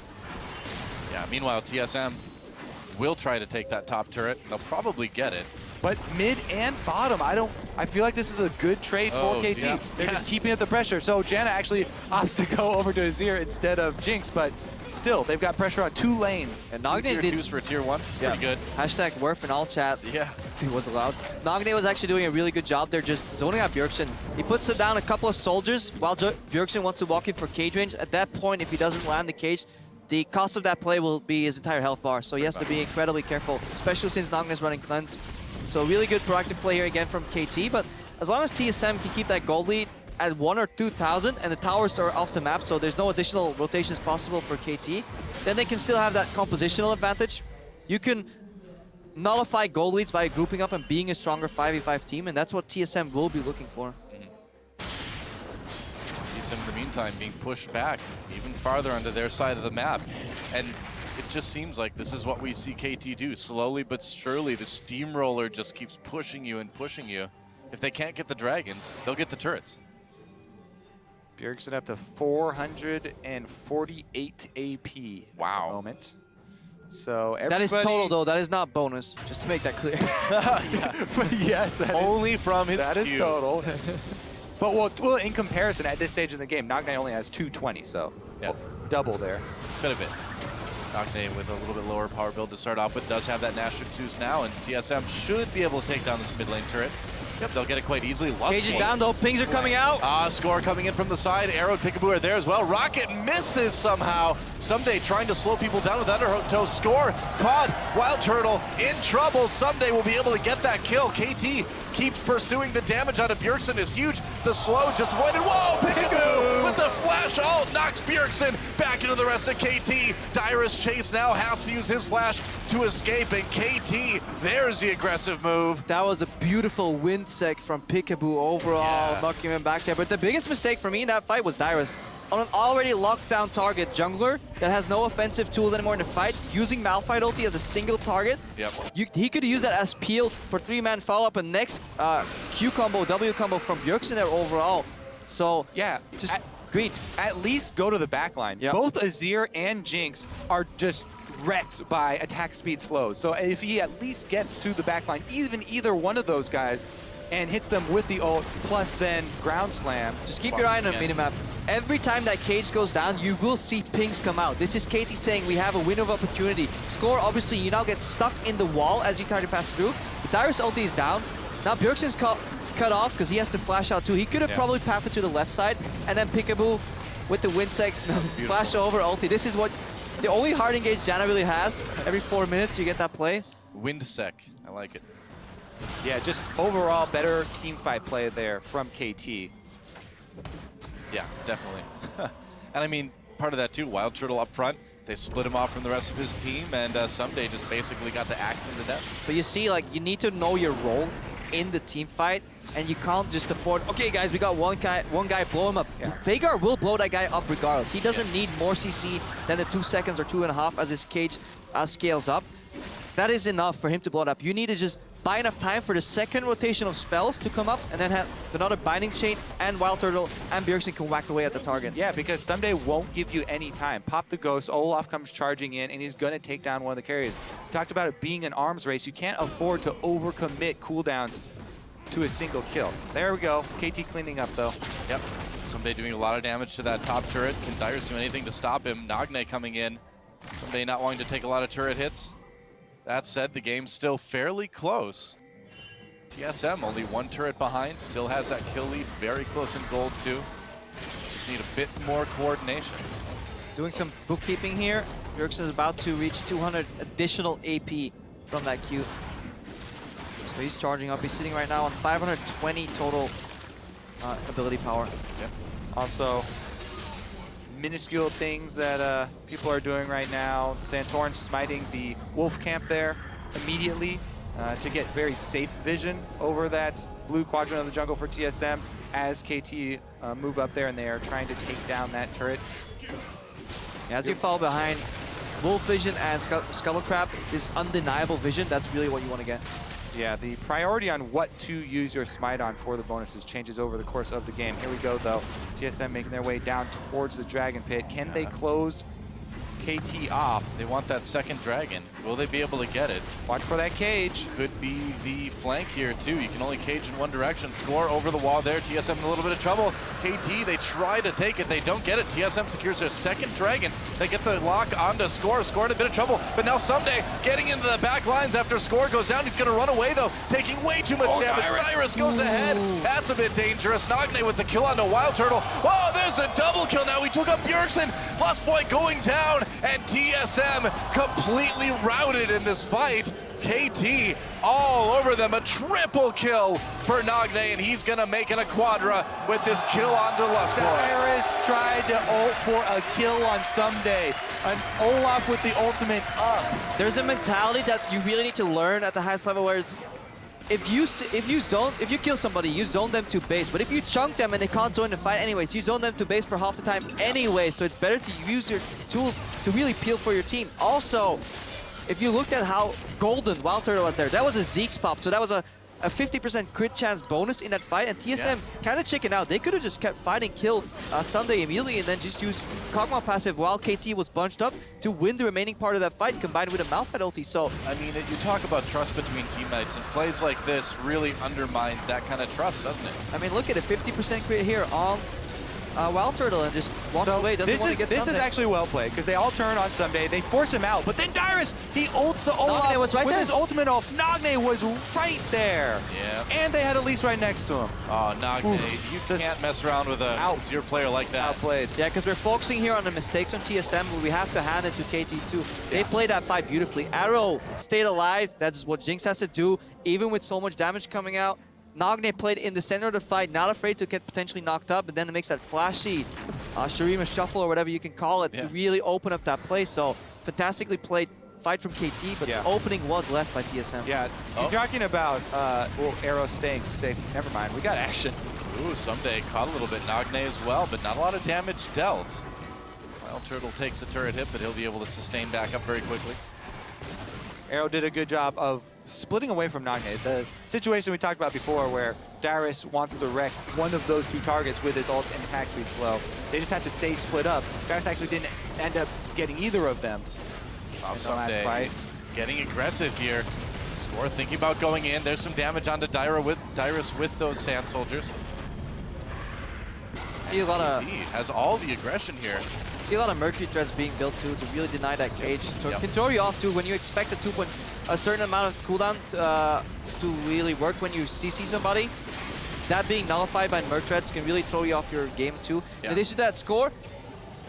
Yeah, meanwhile, TSM will try to take that top turret. They'll probably get it. But mid and bottom, I feel like this is a good trade for KT. Yeah. They're just keeping up the pressure. So Janna actually opts to go over to Azir instead of Jinx, but still, they've got pressure on 2 lanes. And Nagne Tier did 2s for tier 1. It's pretty good. Hashtag Werf in all chat. Yeah. If he was allowed. Nagne was actually doing a really good job there, just zoning out Bjergsen. He puts it down a couple of soldiers while Bjergsen wants to walk in for cage range. At that point, if he doesn't land the cage, the cost of that play will be his entire health bar. So he has to be incredibly careful, especially since Nagne is running cleanse. So really good proactive play here again from KT, but as long as TSM can keep that gold lead at 1 or 2,000 and the towers are off the map, so there's no additional rotations possible for KT, then they can still have that compositional advantage. You can nullify gold leads by grouping up and being a stronger 5v5 team, and that's what TSM will be looking for. TSM in the meantime being pushed back even farther onto their side of the map. And it just seems like this is what we see KT do. Slowly but surely, the steamroller just keeps pushing you and pushing you. If they can't get the dragons, they'll get the turrets. Bjergsen up to 448 AP at the moment. So that is total, though. That is not bonus, just to make that clear. Yes, that only from his That cube. is total. But well, in comparison, at this stage in the game, Nagne only has 220, so double there. It's been a bit. Nagne with a little bit lower power build to start off with does have that Nash Zeus now, and TSM should be able to take down this mid lane turret. Yep, they'll get it quite easily. Cage is down though, pings are coming out. Score coming in from the side. Arrow and Peekaboo are there as well. Rocket misses somehow. Someday trying to slow people down with Undertow. Score caught. Wild Turtle in trouble. Someday will be able to get that kill. KT keeps pursuing. The damage out of Bjergsen is huge. The slow just avoided. Whoa, Peekaboo with the flash ult knocks Bjergsen back into the rest of KT. Dyrus Chase now has to use his flash to escape, and KT, there's the aggressive move. That was a beautiful wind sec from Peekaboo overall, knocking him back there. But the biggest mistake for me in that fight was Dyrus. On an already locked down target jungler that has no offensive tools anymore in the fight, using Malphite ulti as a single target, he could use that as peel for 3-man follow-up and next Q combo, W combo from Bjergsen there overall. So yeah, just great. At least go to the back line. Both Azir and Jinx are just wrecked by attack speed slows. So if he at least gets to the back line, even either one of those guys, and hits them with the ult, plus then ground slam. Just keep your eye on the minimap. Every time that cage goes down, you will see pings come out. This is KT saying we have a window of opportunity. Score, obviously, you now get stuck in the wall as you try to pass through. The Dyrus ulti is down. Now Bjergsen's cut off because he has to flash out too. He could have probably pathed to the left side, and then Peekaboo with the wind sec, flash over ulti. This is what the only hard engage Janna really has. Every 4 minutes you get that play. Wind sec, I like it. Yeah, just overall better team fight play there from KT. Yeah, definitely. And I mean, part of that too, Wild Turtle up front, they split him off from the rest of his team, and Someday just basically got the axe into death. But you see, like, you need to know your role in the team fight, and you can't just afford, okay guys, we got one guy, blow him up. Veigar will blow that guy up regardless. He doesn't need more CC than the 2 seconds or 2.5 as his cage scales up. That is enough for him to blow it up. You need to just buy enough time for the second rotation of spells to come up, and then have another Binding Chain and Wild Turtle and Bjergsen can whack away at the target. Yeah, because Someday won't give you any time. Pop the Ghost, Olaf comes charging in, and he's going to take down one of the carriers. Talked about it being an arms race. You can't afford to overcommit cooldowns to a single kill. There we go. KT cleaning up, though. Yep. Someday doing a lot of damage to that top turret. Can Dyrus do anything to stop him? Nagne coming in. Someday not wanting to take a lot of turret hits. That said, the game's still fairly close. TSM only one turret behind, still has that kill lead, very close in gold too. Just need a bit more coordination. Doing some bookkeeping here. Bjergsen is about to reach 200 additional AP from that Q. So he's charging up. He's sitting right now on 520 total ability power. Yep. Also, minuscule things that people are doing right now. Santorin smiting the wolf camp there immediately to get very safe vision over that blue quadrant of the jungle for TSM as KT move up there, and they are trying to take down that turret. As you fall behind, wolf vision and scuttle crab is undeniable vision. That's really what you want to get. Yeah, the priority on what to use your smite on for the bonuses changes over the course of the game. Here we go, though. TSM making their way down towards the Dragon Pit. Can they close KT off? They want that second dragon. Will they be able to get it? Watch for that cage. Could be the flank here too. You can only cage in one direction. Score over the wall there. TSM in a little bit of trouble. KT, they try to take it. They don't get it. TSM secures their second dragon. They get the lock onto Score. Score in a bit of trouble. But now Someday getting into the back lines after Score goes down. He's going to run away though, taking way too much damage. Dyrus goes ahead. That's a bit dangerous. Nagne with the kill onto Wild Turtle. Oh, there's a double kill now. He took up Bjergsen. Lost point going down. And TSM completely routed in this fight. KT all over them, a triple kill for Nagne, and he's gonna make it a quadra with this kill onto Lustboy. Dyrus tried to ult for a kill on Someday. An Olaf with the ultimate up. There's a mentality that you really need to learn at the highest level, where it's if you kill somebody, you zone them to base. But if you chunk them and they can't join the fight anyways, you zone them to base for half the time anyway. So it's better to use your tools to really peel for your team. Also, if you looked at how golden Wild Turtle was there, that was a Zeke's pop. So that was a 50% crit chance bonus in that fight, and TSM kind of chickened out. They could have just kept fighting, killed Someday immediately, and then just used Kog'Maw passive while KT was bunched up to win the remaining part of that fight, combined with a Malphite ulti. So, I mean, you talk about trust between teammates, and plays like this really undermines that kind of trust, doesn't it? I mean, look at a 50% crit here on Wild Turtle, and just walks away, doesn't want to get This is actually well played, because they all turn on Someday, they force him out, but then Dyrus, he ults the Olaf Nagne was right with there. his ultimate ult. Nagne was right there. Yeah. And they had Elise right next to him. Oh, Nagne, you can't mess around with a zero player like that. Outplayed. Yeah, because we're focusing here on the mistakes from TSM, but we have to hand it to KT too. They played that fight beautifully. Arrow stayed alive. That's what Jinx has to do, even with so much damage coming out. Nagne played in the center of the fight, not afraid to get potentially knocked up, and then it makes that flashy Shurima shuffle or whatever you can call it to really open up that play. So fantastically played fight from KT, but the opening was left by TSM. Yeah, you're talking about Arrow staying safe. Never mind, we got action. Ooh, Someday caught a little bit. Nagne as well, but not a lot of damage dealt. Wild Turtle takes a turret hit, but he'll be able to sustain back up very quickly. Arrow did a good job of splitting away from Nagne. The situation we talked about before where Dyrus wants to wreck one of those two targets with his ult and attack speed slow. They just have to stay split up. Dyrus actually didn't end up getting either of them in the last fight. Getting aggressive here. Score thinking about going in. There's some damage onto Dyrus with those Sand Soldiers. See a lot of... He has all the aggression here. See a lot of Mercury threads being built too to really deny that cage. So it can throw you off too when you expect a certain amount of cooldown to really work when you CC somebody. That being nullified by Merc threads can really throw you off your game too. In addition to that Score,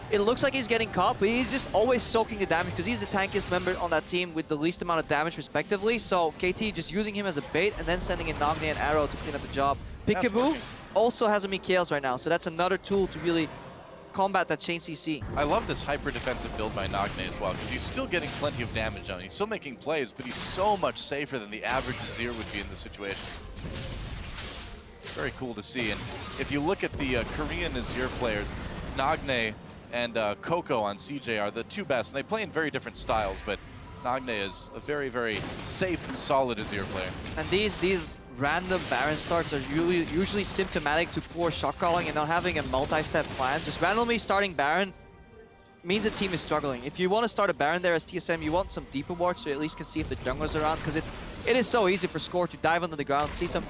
it looks like he's getting caught, but he's just always soaking the damage because he's the tankiest member on that team with the least amount of damage respectively. So KT just using him as a bait and then sending in Nagne and Arrow to clean up the job. Peekaboo also has a Mikhails right now, so that's another tool to really combat that chain CC. I love this hyper defensive build by Nagne as well, because he's still getting plenty of damage on. He's still making plays, but he's so much safer than the average Azir would be in this situation. Very cool to see. And if you look at the Korean Azir players, Nagne and Coco on CJ are the two best, and they play in very different styles, but Nagne is a very, very safe, solid Azir player. And these random Baron starts are usually symptomatic to poor shot calling and not having a multi-step plan. Just randomly starting Baron means the team is struggling. If you want to start a Baron there as TSM, you want some deeper wards so you at least can see if the jungler's around, because it is so easy for Score to dive under the ground, see some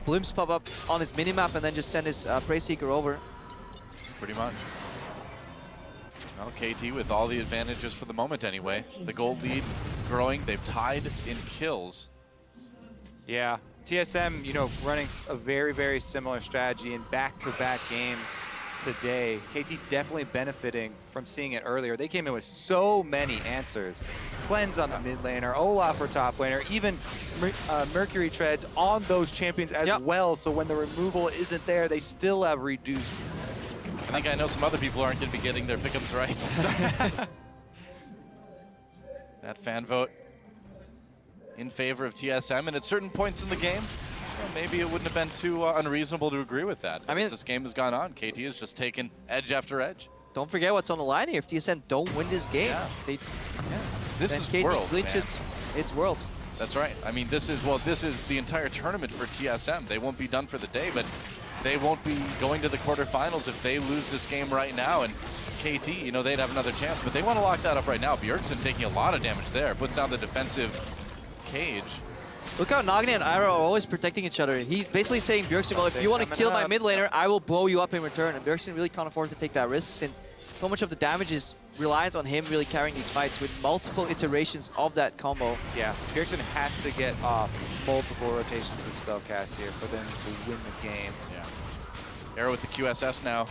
blooms pop up on his minimap, and then just send his Prey Seeker over. Pretty much. Well, KT with all the advantages for the moment anyway. The gold lead growing. They've tied in kills. Yeah, TSM, you know, running a very, very similar strategy in back-to-back games today. KT definitely benefiting from seeing it earlier. They came in with so many answers. Cleanse on the mid laner, Olaf for top laner, even Mercury treads on those champions as well. So when the removal isn't there, they still have reduced. I think I know some other people aren't going to be getting their pickups right. That fan vote in favor of TSM, and at certain points in the game, well, maybe it wouldn't have been too unreasonable to agree with that. I mean, as this game has gone on, KT has just taken edge after edge. Don't forget what's on the line here. If TSM don't win this game, This is KT World, man. It's World. That's right. I mean, this is the entire tournament for TSM. They won't be done for the day, but they won't be going to the quarterfinals if they lose this game right now. And KT, you know, they'd have another chance, but they want to lock that up right now. Bjergsen taking a lot of damage there, puts down the defensive cage. Look how Nagne and Ira are always protecting each other. He's basically saying, Bjergsen, well, if you want to kill my mid laner, I will blow you up in return. And Bjergsen really can't afford to take that risk since so much of the damage is reliant on him really carrying these fights with multiple iterations of that combo. Yeah, Bjergsen has to get off multiple rotations of spellcast here for them to win the game. Yeah. Arrow with the QSS now,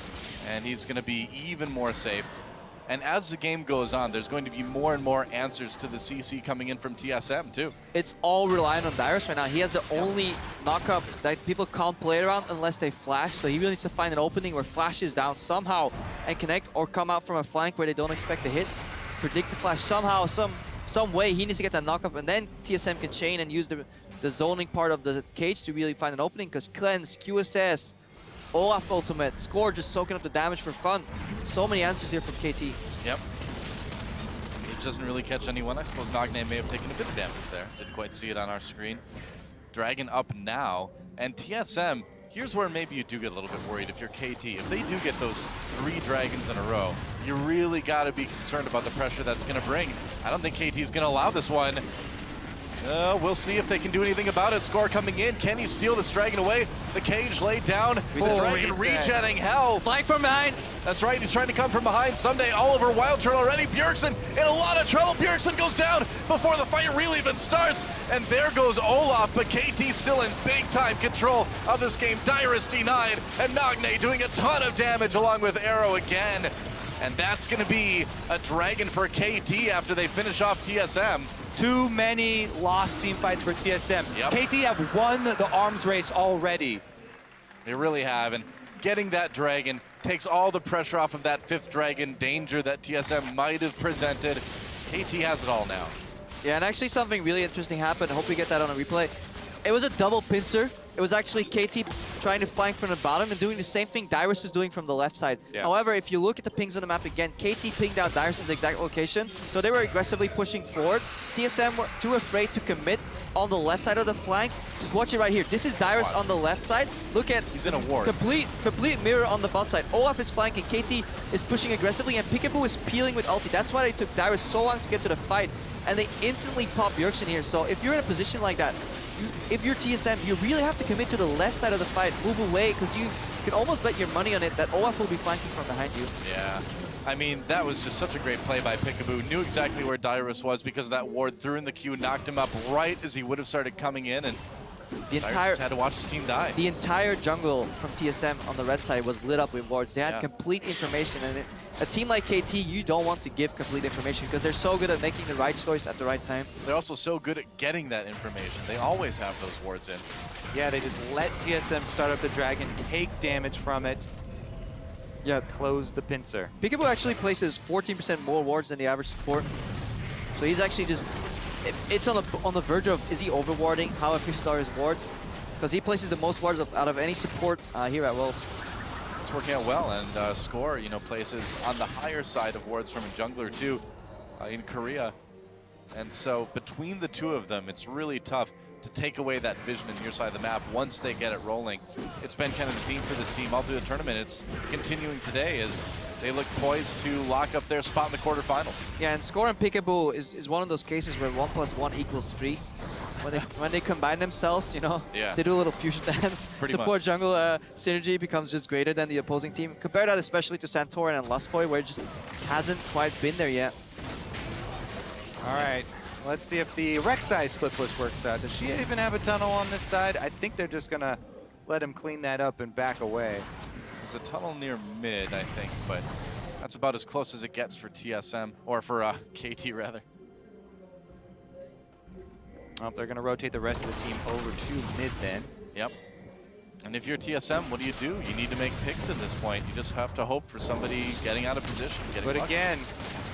and he's going to be even more safe. And as the game goes on, there's going to be more and more answers to the CC coming in from TSM, too. It's all reliant on Dyrus right now. He has the only knockup that people can't play around unless they flash, so he really needs to find an opening where flash is down somehow and connect, or come out from a flank where they don't expect a hit. Predict the flash somehow, some way. He needs to get that knockup, and then TSM can chain and use the zoning part of the cage to really find an opening, because Cleanse, QSS, Olaf ultimate, Score just soaking up the damage for fun. So many answers here from KT. Yep. It doesn't really catch anyone. I suppose Nagne may have taken a bit of damage there. Didn't quite see it on our screen. Dragon up now. And TSM, here's where maybe you do get a little bit worried if you're KT. If they do get those 3 dragons in a row, you really got to be concerned about the pressure that's going to bring. I don't think KT is going to allow this one. We'll see if they can do anything about it. Score coming in. Can he steal this dragon away? The cage laid down. The dragon regenning health. Flank from behind. That's right. He's trying to come from behind. Sunday all over Wild Turtle already. Bjergsen in a lot of trouble. Bjergsen goes down before the fight really even starts. And there goes Olaf, but KT still in big time control of this game. Dyrus denied, and Nagne doing a ton of damage along with Arrow again. And that's going to be a dragon for KT after they finish off TSM. Too many lost team fights for TSM. Yep. KT have won the arms race already. They really have, and getting that dragon takes all the pressure off of that 5th dragon danger that TSM might have presented. KT has it all now. Yeah, and actually something really interesting happened. I hope we get that on a replay. It was a double pincer. It was actually KT trying to flank from the bottom and doing the same thing Dyrus was doing from the left side. Yeah. However, if you look at the pings on the map again, KT pinged out Dyrus' exact location, so they were aggressively pushing forward. TSM were too afraid to commit on the left side of the flank. Just watch it right here. This is Dyrus on the left side. Look at He's in a ward. Complete mirror on the bot side. Olaf is flanking, KT is pushing aggressively, and Peekaboo is peeling with ulti. That's why they took Dyrus so long to get to the fight, and they instantly pop Bjergsen here. So if you're in a position like that, if you're TSM, you really have to commit to the left side of the fight, move away, because you can almost bet your money on it that Olaf will be flanking from behind you. Yeah. I mean, that was just such a great play by Peekaboo. Knew exactly where Dyrus was because of that ward, threw in the Q, knocked him up right as he would have started coming in, and Dyrus had to watch his team die. The entire jungle from TSM on the red side was lit up with wards. They had complete information, and a team like KT, you don't want to give complete information because they're so good at making the right choice at the right time. They're also so good at getting that information. They always have those wards in. Yeah, they just let TSM start up the dragon, take damage from it. Yeah, close the pincer. Peekaboo actually places 14% more wards than the average support. So he's actually just, it's on the verge of, is he overwarding? How efficient are his wards? Because he places the most wards out of any support here at Worlds. It's working out well, and Score, you know, places on the higher side of wards from a jungler too in Korea. And so between the two of them, it's really tough to take away that vision in your side of the map once they get it rolling. It's been kind of the theme for this team all through the tournament. It's continuing today as they look poised to lock up their spot in the quarterfinals. Yeah, and Score and Peekaboo is one of those cases where 1 + 1 = 3. When they combine themselves, you know, Yeah. they do a little fusion dance. Pretty Support jungle synergy becomes just greater than the opposing team. Compare that especially to Santorin and Lustboy, where it just hasn't quite been there yet. All right, let's see if the Rek'Sai split push works out. Does she even have a tunnel on this side? I think they're just gonna let him clean that up and back away. There's a tunnel near mid, I think, but that's about as close as it gets for TSM, or for KT rather. Well, they're gonna rotate the rest of the team over to mid then. Yep. And if you're TSM, what do? You need to make picks at this point. You just have to hope for somebody getting out of position. But again,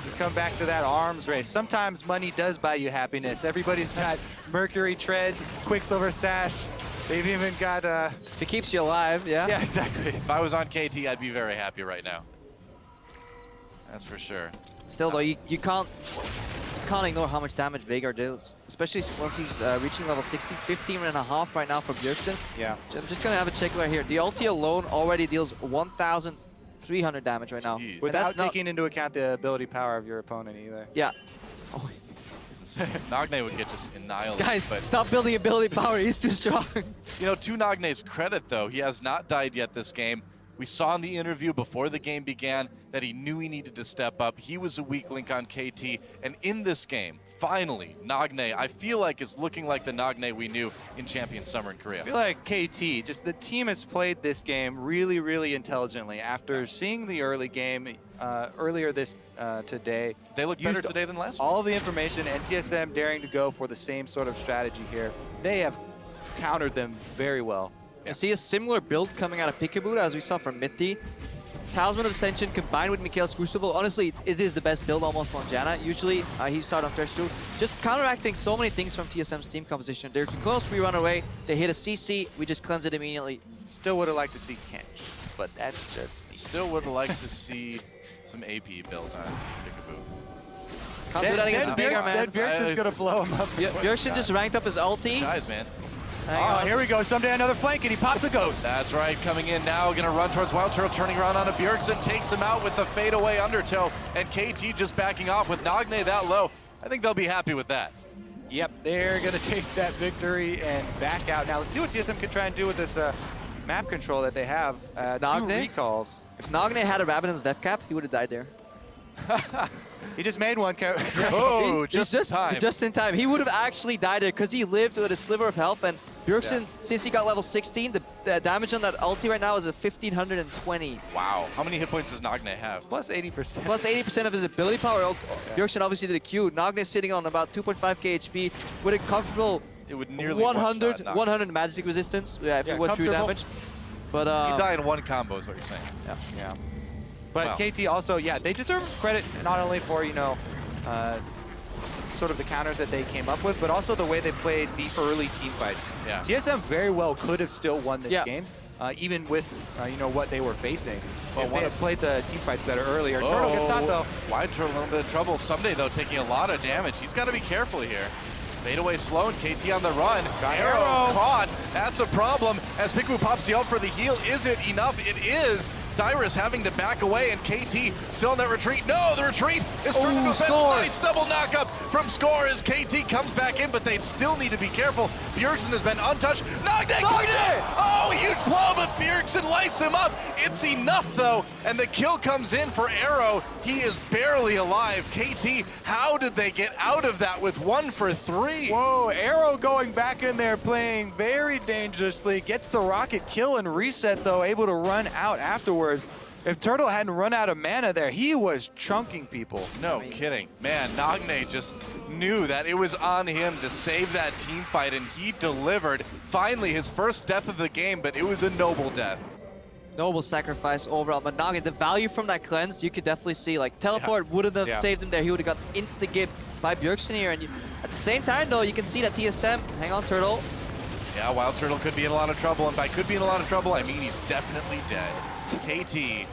you come back to that arms race. Sometimes money does buy you happiness. Everybody's got Mercury treads, Quicksilver sash. They've even got If it keeps you alive, yeah. yeah, exactly. If I was on KT, I'd be very happy right now. That's for sure. Still though, you can't ignore how much damage Veigar deals, especially once he's reaching level 16, 15.5 right now for Bjergsen. Yeah. I'm just gonna have a check right here. The ulti alone already deals 1,300 damage right now. Jeez. Without That's not- taking into account the ability power of your opponent either. Yeah. Oh, Nagne would get just annihilated. guys, but stop building ability power. He's too strong. you know, to Nagne's credit, though, he has not died yet this game. We saw in the interview before the game began that he knew he needed to step up. He was a weak link on KT, and in this game, finally, Nagne, I feel like, is looking like the Nagne we knew in Champion Summer in Korea. I feel like KT, just the team has played this game really, really intelligently. After seeing the early game earlier this today, They look better used today than last week. all the information, and TSM daring to go for the same sort of strategy here. They have countered them very well. You see a similar build coming out of Peekaboo as we saw from Mithy. Talisman of Ascension combined with Mikhail's Crucible. Honestly, it is the best build almost on Janna. Usually, he started on Thresh too. Just counteracting so many things from TSM's team composition. They're too close, we run away. They hit a CC, we just cleanse it immediately. Still would have liked to see Kench, but that's just me. Still would like to see some AP built on Peekaboo. Can't do that against the Veigar, man. Bjergsen's gonna blow him up. Bjergsen just ranked up his ulti. Guys, man. Hang Oh, on. here we go. Someday another flank, and he pops a ghost. That's right, coming in now, gonna run towards Wild Turtle, turning around onto Bjergsen, takes him out with the fadeaway undertow, and KT just backing off with Nagne that low. I think they'll be happy with that. Yep, they're gonna take that victory and back out. Now let's see what TSM can try and do with this map control that they have. 2 Nagne? recalls. If Nagne had a Rabadon's death cap, he would have died there. He just made one. Oh, He's just in time. Just in time. He would have actually died there because he lived with a sliver of health. And Bjergsen, since he got level 16, the damage on that ulti right now is a 1,520. Wow, how many hit points does Nagne have? Plus 80%. Plus 80% of his ability power. Bjergsen obviously did a Q. Nagne is sitting on about 2.5k HP with a comfortable It would nearly 100 one-shot 100 magic resistance. Yeah, if Yeah, it went through comfortable. damage. But He'd die in one combo is what you're saying. Yeah. But Wow. KT also, yeah, they deserve credit not only for, you know, sort of the counters that they came up with, but also the way they played the early team fights. Yeah. TSM very well could have still won this Yeah. game, even with, you know, what they were facing. Well, if one they of- had played the team fights better earlier. Turtle gets out, though. Wide Turtle in a little bit of trouble. Someday, though, taking a lot of damage. He's got to be careful here. Fade away slow, and KT on the run. Arrow caught. That's a problem. As Peekaboo pops the ult for the heal, is it enough? It is. Dyrus having to back away, and KT still in that retreat. No, the retreat is turned into a fence. Score. Nice double knockup from Score as KT comes back in, but they still need to be careful. Bjergsen has been untouched. Nagne comes in. Oh, huge blow, but Bjergsen lights him up. It's enough, though, and the kill comes in for Arrow. He is barely alive. KT, how did they get out of that with 1 for 3? Whoa, Arrow going back in there, playing very dangerously. Gets the rocket kill and reset, though, able to run out afterwards. If Turtle hadn't run out of mana there, he was chunking people. No kidding. Man, Nagne just knew that it was on him to save that team fight, and he delivered. Finally, his first death of the game, but it was a noble death. noble sacrifice overall. But Nagne, the value from that cleanse, you could definitely see. Like, teleport wouldn't have saved him there. He would have got insta-gib by Bjergsen here. And at the same time, though, you can see that TSM, hang on, Turtle. Yeah, Wild Turtle could be in a lot of trouble, and by could be in a lot of trouble, I mean he's definitely dead. KT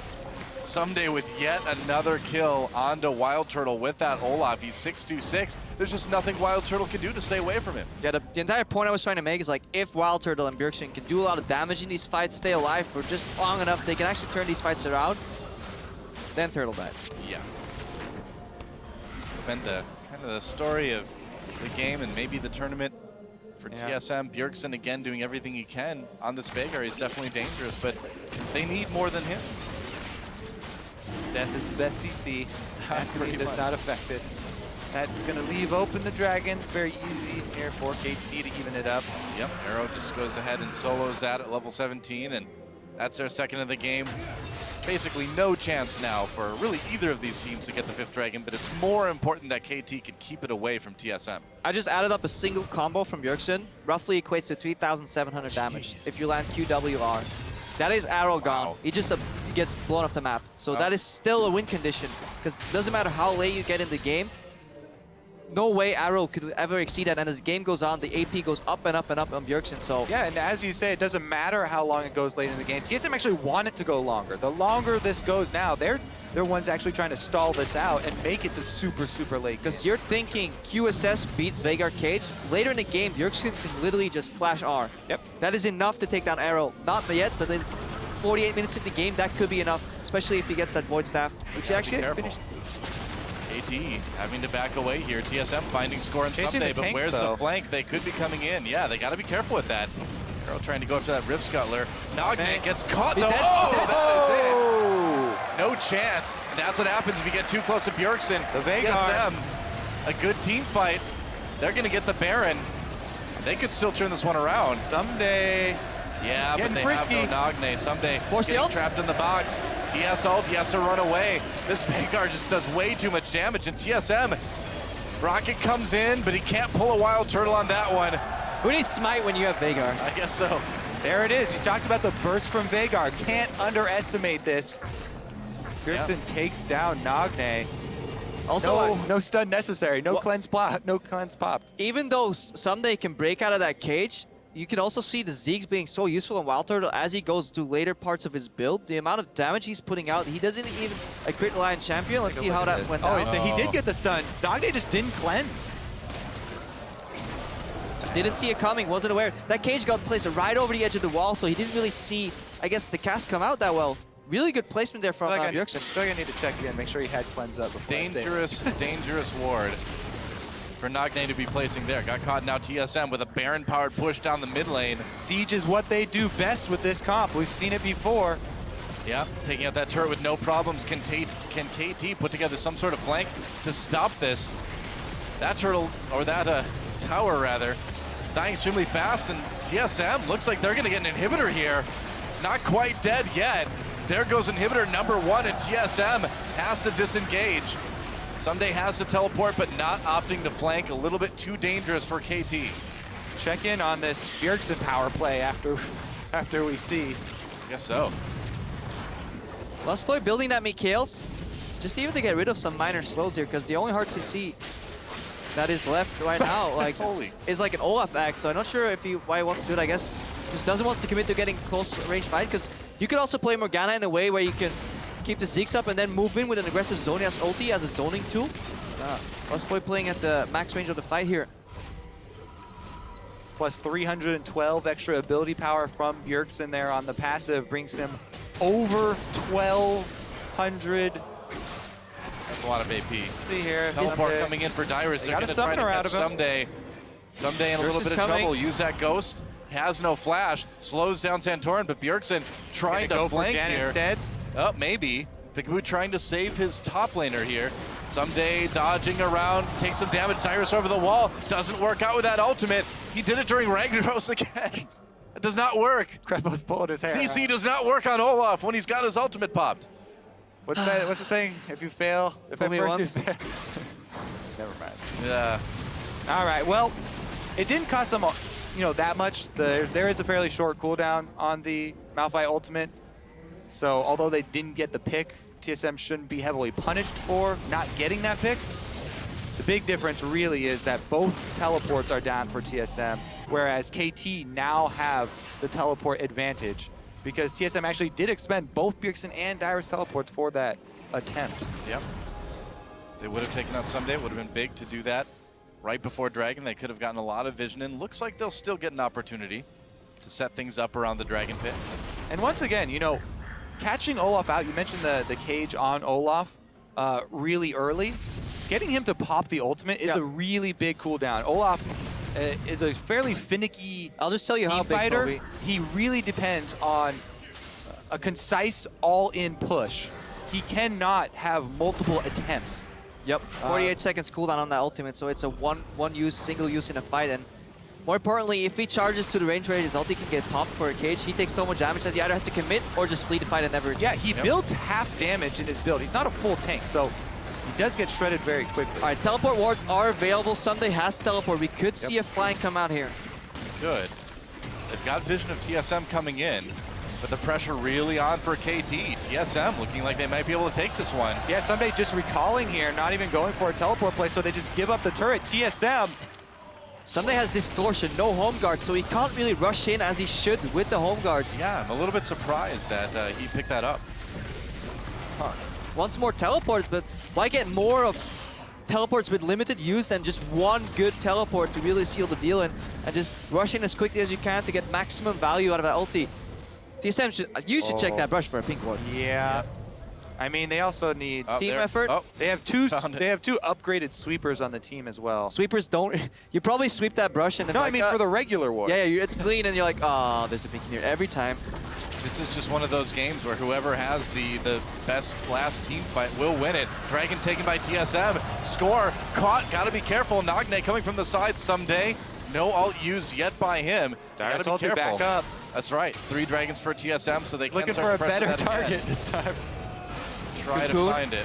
Someday with yet another kill onto Wild Turtle with that Olaf. He's 626. There's just nothing Wild Turtle can do to stay away from him. Yeah, the entire point I was trying to make is like if Wild Turtle and Bjergsen can do a lot of damage in these fights, stay alive for just long enough, they can actually turn these fights around, then Turtle dies. Yeah. Been the kind of the story of the game and maybe the tournament for TSM. Bjergsen again doing everything he can on this Veigar. He's definitely dangerous, but they need more than him. Death is the best CC. Passivity does not affect it. That's going to leave open the dragon. It's very easy here for KT to even it up. Yep, Arrow just goes ahead and solos that at level 17, and that's their second of the game. Basically no chance now for really either of these teams to get the 5th dragon, but it's more important that KT can keep it away from TSM. I just added up a single combo from Bjergsen, roughly equates to 3,700 damage if you land QWR. That is Arrow gone. He just gets blown off the map. So that is still a win condition, because it doesn't matter how late you get in the game, no way Arrow could ever exceed that, and as the game goes on, the AP goes up and up and up on Bjergsen, so... Yeah, and as you say, it doesn't matter how long it goes late in the game. TSM actually want it to go longer. The longer this goes now, they're ones actually trying to stall this out and make it to super, super late. Because you're thinking QSS beats Veigar Cage, later in the game, Bjergsen can literally just flash R. Yep. That is enough to take down Arrow. Not yet, but in 48 minutes in the game, that could be enough, especially if he gets that Void Staff, which actually finished. KT having to back away here. TSM finding score in Someday, but where's the flank? They could be coming in. Yeah, they got to be careful with that. Arrow trying to go after that Rift Scuttler. Nagne gets caught though. Oh, that is it. No chance. And that's what happens if you get too close to Bjergsen. The Veigar. TSM, a good team fight. They're going to get the Baron. They could still turn this one around. Someday. Yeah, but they frisky. have no Nagne. Someday Force getting the ult. trapped in the box. He has ult, he has to run away. This Veigar just does way too much damage, and TSM, Rocket comes in, but he can't pull a Wild Turtle on that one. Who needs Smite when you have Veigar? I guess so. There it is. You talked about the burst from Veigar. Can't underestimate this. Bjergsen takes down Nagne. Also, No stun necessary. No cleanse popped. even though Someday can break out of that cage, you can also see the Zeeks being so useful on Wild Turtle as he goes to later parts of his build. The amount of damage he's putting out, he doesn't even a crit line champion. Let's see how that went down. He did get the stun. Nagne just didn't cleanse. Just didn't see it coming, wasn't aware. That cage got placed right over the edge of the wall, so he didn't really see, I guess, the cast come out that well. Really good placement there from Bjergsen. I feel like I need to check again, make sure he had cleanse up before Dangerous ward for Nagne to be placing there. Got caught now TSM with a Baron-powered push down the mid lane. Siege is what they do best with this comp. We've seen it before. Yeah, taking out that turret with no problems. Can KT put together some sort of flank to stop this? That turtle, or that tower rather, dying extremely fast, and TSM looks like they're gonna get an inhibitor here. Not quite dead yet. There goes inhibitor number 1, and TSM has to disengage. Someday has to teleport, but not opting to flank. A little bit too dangerous for KT. Check in on this Bjergsen power play after we see. I guess so. Let's play building that Mikhails, just even to get rid of some minor slows here, because the only hard to see that is left right now is like an Olaf axe. So I'm not sure why he wants to do it. I guess just doesn't want to commit to getting close range fight, because you could also play Morgana in a way where you can keep the Zeeks up and then move in with an aggressive Zonia's ulti as a zoning tool. Let's play playing at the max range of the fight here. Plus 312 extra ability power from Bjergsen there on the passive brings him over 1,200. That's a lot of AP. Let's see here. Teleport coming in for Dyrus. They're going to try to catch Someday. Someday in a little bit of trouble. Use that Ghost. Has no flash. Slows down Santorin, but Bjergsen trying to flank here. Instead. Oh, maybe. Pikachu trying to save his top laner here. Someday dodging around, takes some damage. Dyrus over the wall. Doesn't work out with that ultimate. He did it during Ragnaros again. It does not work. Krepo's pulling his hair. CC does not work on Olaf when he's got his ultimate popped. What's that? What's the saying? If you fail, if at first you fail. Never mind. Yeah. All right. Well, it didn't cost them, that much. There is a fairly short cooldown on the Malphite ultimate. So although they didn't get the pick, TSM shouldn't be heavily punished for not getting that pick. The big difference really is that both teleports are down for TSM, whereas KT now have the teleport advantage. because TSM actually did expend both Bjergsen and Dyrus teleports for that attempt. Yep. They would have taken out Someday. It would have been big to do that right before Dragon. They could have gotten a lot of vision in. Looks like they'll still get an opportunity to set things up around the Dragon Pit. And once again, you know, catching Olaf out, you mentioned the cage on Olaf really early. Getting him to pop the ultimate is a really big cooldown. Olaf is a fairly finicky I'll just tell you how big fighter. Kobe. He really depends on a concise all-in push. He cannot have multiple attempts. Yep, 48 seconds cooldown on that ultimate, so it's a one use, single use in a fight. And more importantly, if he charges to the range where his ulti can get popped for a cage, he takes so much damage that he either has to commit or just flee the fight and never. Yeah, he builds half damage in his build. He's not a full tank, so he does get shredded very quickly. All right, teleport wards are available. Sunday has teleport. We could see a flank come out here. Good. They've got vision of TSM coming in, but the pressure really on for KT. TSM looking like they might be able to take this one. Yeah, Sunday just recalling here, not even going for a teleport play, so they just give up the turret. TSM. Sunday has distortion, no home guards, so he can't really rush in as he should with the home guards. Yeah, I'm a little bit surprised that he picked that up. Wants more teleports, but why get more of teleports with limited use than just one good teleport to really seal the deal and just rush in as quickly as you can to get maximum value out of that ulti. TSM you should check that brush for a pink ward. Yeah. I mean, they also need team effort. Oh, They have two. Found it. They have two upgraded sweepers on the team as well. Sweepers don't. You probably sweep that brush and then No, I like, mean for the regular ward. yeah, it's clean and you're like, oh, there's a pink in here every time. This is just one of those games where whoever has the best last team fight will win it. Dragon taken by TSM. Score caught. Got to be careful. Nagne coming from the side someday. No ult used yet by him. Dyrus Got to be ulti careful. back up. That's right. 3 dragons for TSM, so they can Looking start for a pressing better that again. target this time. Try Good to cool. find it.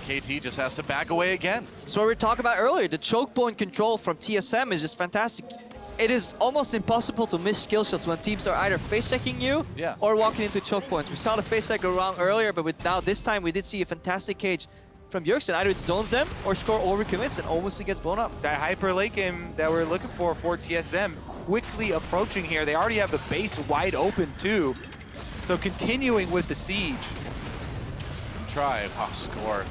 KT just has to back away again. So what we were talking about earlier, the choke point control from TSM is just fantastic. It is almost impossible to miss skill shots when teams are either face checking you or walking into choke points. We saw the face check go wrong earlier, but now this time we did see a fantastic cage from Bjergsen. Either it zones them or score overcommits and almost gets blown up. That hyper late game that we're looking for TSM quickly approaching here. They already have the base wide open too. So continuing with the siege. Try. Oh, score.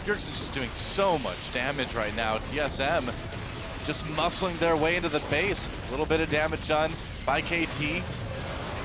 Bjergsen's just doing so much damage right now. TSM just muscling their way into the base. A little bit of damage done by KT.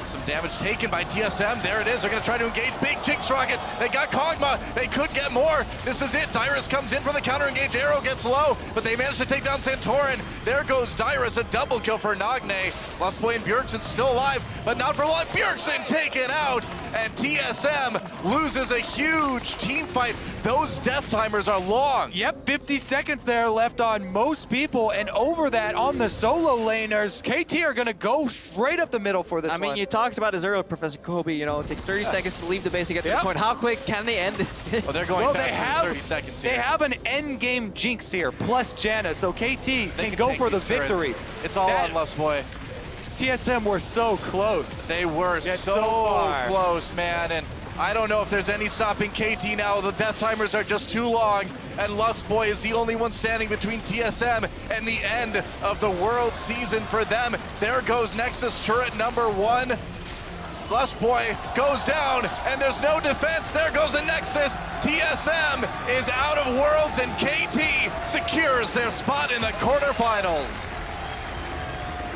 Some damage taken by TSM. There it is. They're going to try to engage big Jinx Rocket. They got Kog'Maw. They could get more. This is it. Dyrus comes in for the counter engage. Arrow gets low, but they managed to take down Santorin. There goes Dyrus. A double kill for Nagne. Lostboy and Bjergsen still alive, but not for long. Bjergsen taken out, and TSM loses a huge team fight. Those death timers are long. Yep, 50 seconds there left on most people, and over that on the solo laners, KT are going to go straight up the middle for this I mean, one. you talked about this earlier, Professor Kobe. You know, it takes 30 seconds to leave the base to get to the point. How quick can they end this? Well, they're going Well, faster they than have 30 seconds here. They have an end game Jinx here, plus Janna, so KT can go take for the these turrets. victory. It's all That- on Lustboy. TSM were so close. They were Yet so far. close, man, and I don't know if there's any stopping KT now. The death timers are just too long, and Lustboy is the only one standing between TSM and the end of the world season for them. There goes Nexus turret number 1. Lustboy goes down, and there's no defense. There goes a Nexus. TSM is out of Worlds, and KT secures their spot in the quarterfinals.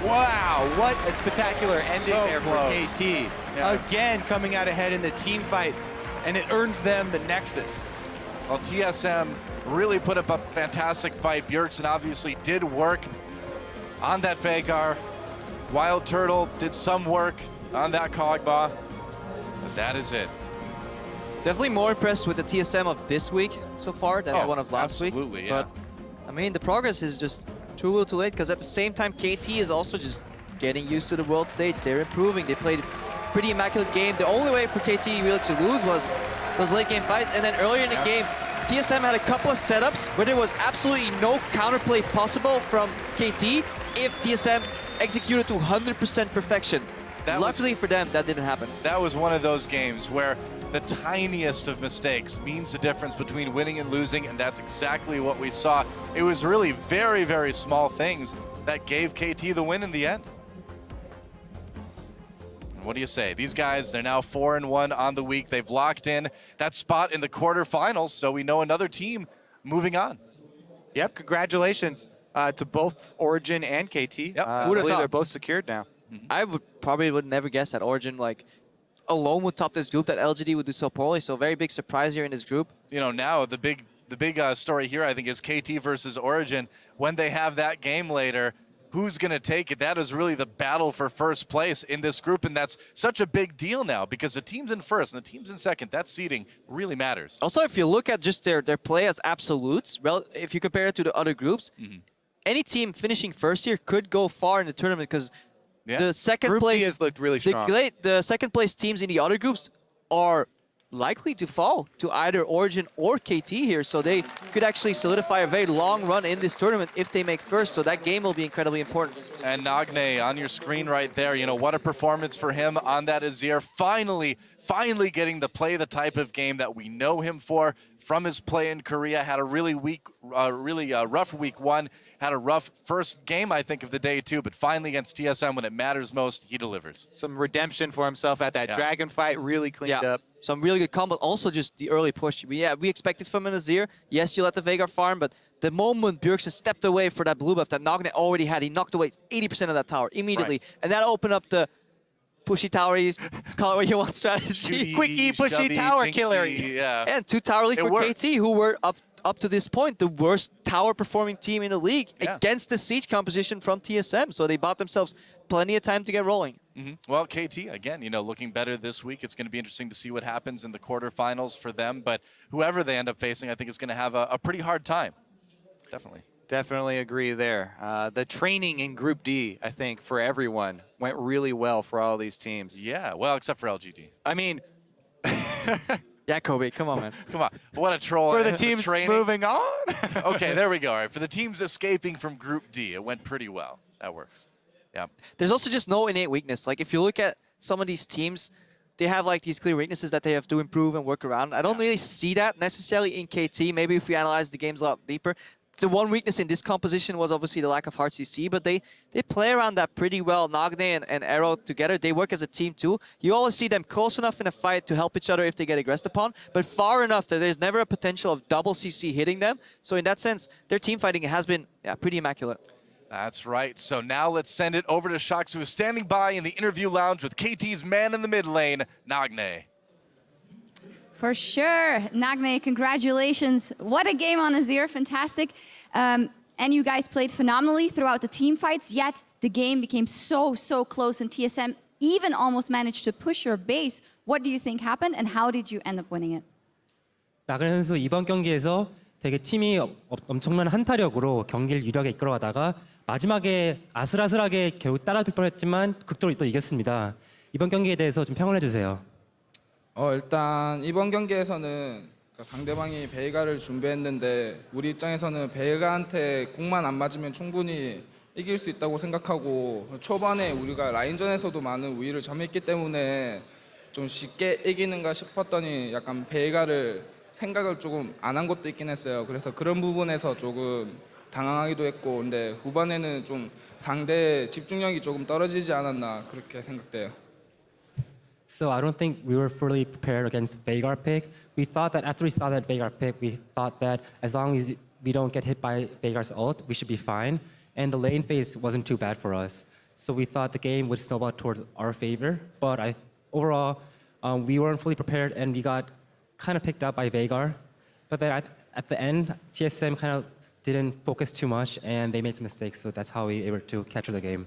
Wow, what a spectacular ending So there close. for KT. Again, coming out ahead in the team fight, and it earns them the Nexus. Well, TSM really put up a fantastic fight. Bjergsen obviously did work on that Vhagar. Wild Turtle did some work on that Kog'Maw. But that is it. Definitely more impressed with the TSM of this week so far than the one of last week. absolutely, yeah. But, I mean, the progress is just too little too late, because at the same time, KT is also just getting used to the world stage. They're improving. They played a pretty immaculate game. The only way for KT really to lose was those late game fights. And then earlier in the game, TSM had a couple of setups where there was absolutely no counterplay possible from KT if TSM executed to 100% perfection. Luckily for them, that didn't happen. That was one of those games where the tiniest of mistakes means the difference between winning and losing, and that's exactly what we saw. It was really very, very small things that gave KT the win in the end. What do you say? These guys, they're now 4-1 on the week. They've locked in that spot in the quarterfinals, so we know another team moving on. Yep, congratulations to both Origin and KT. Yep. I Who'd have believe thought? they're both secured now. I would never guess that Origin alone would top this group, that LGD would do so poorly. So very big surprise here in this group. You know, now the big story here, I think, is KT versus Origin. When they have that game later, who's going to take it? That is really the battle for first place in this group, and that's such a big deal now because the teams in first and the teams in second, that seeding really matters. Also, if you look at just their play as absolutes, if you compare it to the other groups, any team finishing first here could go far in the tournament because the second Group place D has looked really strong. The second place teams in the other groups are likely to fall to either Origin or KT here, so they could actually solidify a very long run in this tournament if they make first, so that game will be incredibly important. And Nagne on your screen right there, you know, what a performance for him on that Azir. Finally getting to play the type of game that we know him for from his play in Korea. Had a really rough week one, had a rough first game, I think, of the day too, but finally against TSM when it matters most, he delivers. Some redemption for himself at that dragon fight, really cleaned up. Some really good combo. Also, just the early push. We expected from an Azir. Yes, you let the Veigar farm, but the moment Bjergsen stepped away for that blue buff that Nagne already had, he knocked away 80% of that tower immediately. Right. And that opened up the pushy toweries, call it what you want strategy. Quickie, pushy, tower killer. Yeah. And 2 tower lead for worked. KT, who were up to this point the worst tower performing team in the league against the siege composition from TSM. So they bought themselves plenty of time to get rolling. Well, KT, again, you know, looking better this week. It's going to be interesting to see what happens in the quarterfinals for them. But whoever they end up facing, I think is going to have a pretty hard time. Definitely. Definitely agree there. The training in Group D, I think, for everyone went really well for all these teams. Yeah, well, except for LGD. I mean, Yeah, Kobe, come on, man. Come on, what a troll. for the teams training. moving on. Okay, there we go. All right, for the teams escaping from Group D, it went pretty well. That works. Yeah. There's also just no innate weakness. Like, if you look at some of these teams, they have like these clear weaknesses that they have to improve and work around. I don't really see that necessarily in KT. Maybe if we analyze the games a lot deeper. The one weakness in this composition was obviously the lack of hard CC, but they play around that pretty well. Nagne and Arrow together, they work as a team too. You always see them close enough in a fight to help each other if they get aggressed upon, but far enough that there's never a potential of double CC hitting them. So in that sense, their team fighting has been pretty immaculate. That's right. So now let's send it over to Shox, who is standing by in the interview lounge with KT's man in the mid lane, Nagne. For sure. Nagne, congratulations. What a game on Azir, fantastic. And you guys played phenomenally throughout the team fights, yet the game became so close and TSM even almost managed to push your base. What do you think happened and how did you end up winning it? 나그네 선수 이번 경기에서 되게 팀이 엄청난 한타력으로 경기를 유리하게 이끌어가다가 마지막에 아슬아슬하게 겨우 따라잡힐 뻔했지만 극적으로 또 이겼습니다. 이번 경기에 대해서 좀 평을 해주세요. 일단 이번 경기에서는 상대방이 베이가를 준비했는데 우리 입장에서는 베이가한테 공만 안 맞으면 충분히 이길 수 있다고 생각하고 초반에 우리가 라인전에서도 많은 우위를 점했기 때문에 좀 쉽게 이기는가 싶었더니 약간 베이가를 생각을 조금 안 한 것도 있긴 했어요. 그래서 그런 부분에서 조금 당황하기도 했고 근데 후반에는 좀 상대의 집중력이 조금 떨어지지 않았나 그렇게 생각돼요. So I don't think we were fully prepared against Veigar pick. We thought that after we saw that Veigar pick, we thought that as long as we don't get hit by Veigar's ult, we should be fine. And the lane phase wasn't too bad for us. So we thought the game would snowball towards our favor. But overall, we weren't fully prepared and we got kind of picked up by Veigar. But then at the end, TSM kind of didn't focus too much and they made some mistakes. So that's how we were able to capture the game.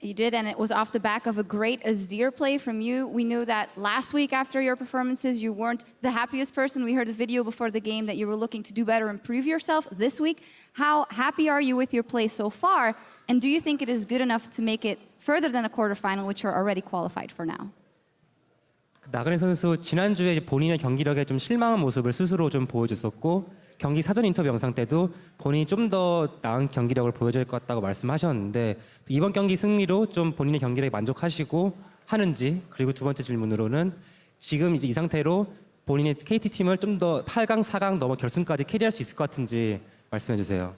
You did, and it was off the back of a great Azir play from you. We knew that last week after your performances, you weren't the happiest person. We heard a video before the game that you were looking to do better, improve yourself this week. How happy are you with your play so far? And do you think it is good enough to make it further than a quarterfinal, which you're already qualified for now? 나그네 선수 지난주에 본인의 경기력에 좀 실망한 모습을 스스로 좀 보여줬었고 경기 사전 인터뷰 영상 때도 본인이 좀 더 나은 경기력을 보여줄 것 같다고 말씀하셨는데 이번 경기 승리로 좀 본인의 경기력에 만족하시고 하는지 그리고 두 번째 질문으로는 지금 이제 이 상태로 본인의 KT 팀을 좀 더 8강, 4강 넘어 결승까지 캐리할 수 있을 것 같은지 말씀해 주세요.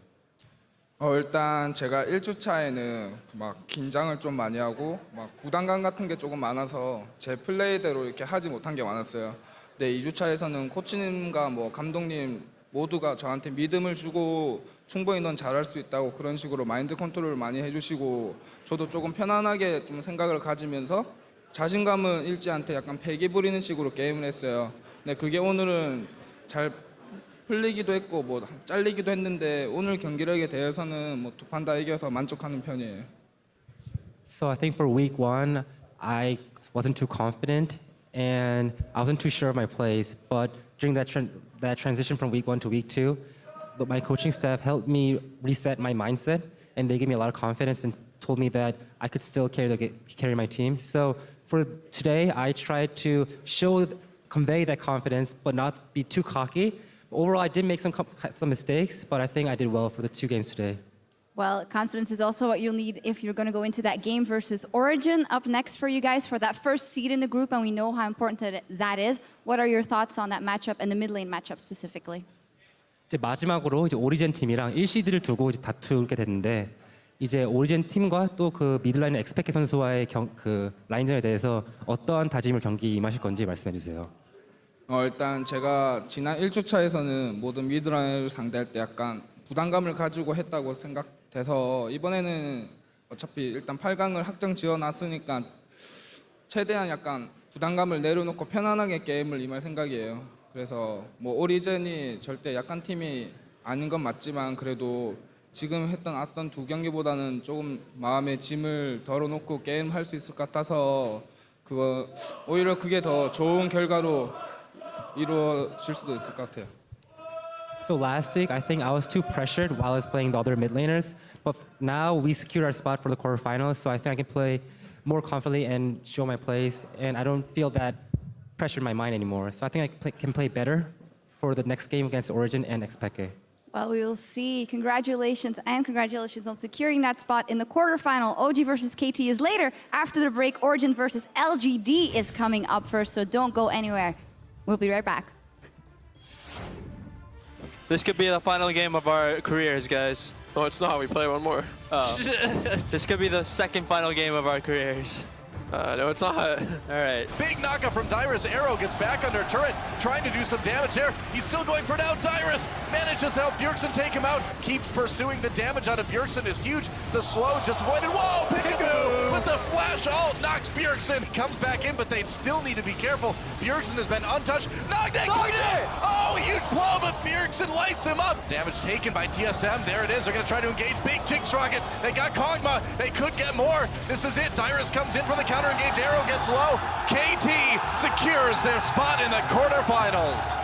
일단 제가 1주 차에는 막 긴장을 좀 많이 하고 막 부담감 같은 게 조금 많아서 제 플레이대로 이렇게 하지 못한 게 많았어요. 근데 2주 차에서는 코치님과 뭐 감독님 모두가 저한테 믿음을 주고 충분히 넌 잘할 수 있다고 그런 식으로 마인드 컨트롤을 많이 해주시고 저도 조금 편안하게 좀 생각을 가지면서 자신감은 잃지 않게 약간 패기 부리는 식으로 게임을 했어요. 근데 그게 오늘은 잘 풀리기도 했고 뭐 잘리기도 했는데 오늘 경기력에 대해서는 뭐 두 판 다 이겨서 만족하는 편이에요. So I think for week one, I wasn't too confident and I wasn't too sure of my plays. But during that transition from week one to week two, my coaching staff helped me reset my mindset and they gave me a lot of confidence and told me that I could still carry my team. So for today, I tried to convey that confidence, but not be too cocky. Overall, I did make some mistakes, but I think I did well for the 2 games today. Well, confidence is also what you'll need if you're going to go into that game versus Origin. Up next for you guys for that first seed in the group, and we know how important that is. What are your thoughts on that matchup and the mid lane matchup specifically? 이제 마지막으로 이제 오리젠 팀이랑 1시드를 두고 이제 다투게 됐는데 이제 오리젠 팀과 또 그 미드라인 엑스페케 선수와의 그 라인전에 대해서 어떠한 다짐을 경기 임하실 건지 말씀해 주세요. 일단 제가 지난 1주차에서는 모든 미드라인을 상대할 때 약간 부담감을 가지고 했다고 생각돼서 이번에는 어차피 일단 8강을 확정 지어놨으니까 최대한 약간 부담감을 내려놓고 편안하게 게임을 임할 생각이에요. 그래서 뭐 오리젠이 절대 약한 팀이 아닌 건 맞지만 그래도 지금 했던 앞선 2경기보다는 조금 마음의 짐을 덜어놓고 게임할 수 있을 것 같아서 오히려 그게 더 좋은 결과로 이루어질 수도 있을 것 같아요. So last week, I think I was too pressured while I was playing the other mid laners. But now we secured our spot for the quarterfinals, so I think I can play more confidently and show my plays. And I don't feel that pressure in my mind anymore. So I think I can play better for the next game against Origin and Xpeke. Well, we will see. Congratulations on securing that spot in the quarterfinal. OG versus KT is later. After the break, Origin versus LGD is coming up first, so don't go anywhere. We'll be right back. This could be the final game of our careers, guys. No, it's not. We play one more. Oh. This could be the second final game of our careers. No, it's not. All right. Big knockup from Dyrus. Arrow gets back under turret, trying to do some damage there. He's still going for it out. Dyrus manages to help Bjergsen take him out. Keeps pursuing. The damage out of Bjergsen is huge. The slow just avoided. Whoa, Peekaboo with the flash ult knocks Bjergsen. Comes back in, but they still need to be careful. Bjergsen has been untouched. Nagne! Oh, huge blow, but Bjergsen lights him up. Damage taken by TSM. There it is. They're going to try to engage Big Jinx Rocket. They got Kog'Maw. They could get more. This is it. Dyrus comes in for the counter engage. Arrow gets low. KT secures their spot in the quarterfinals.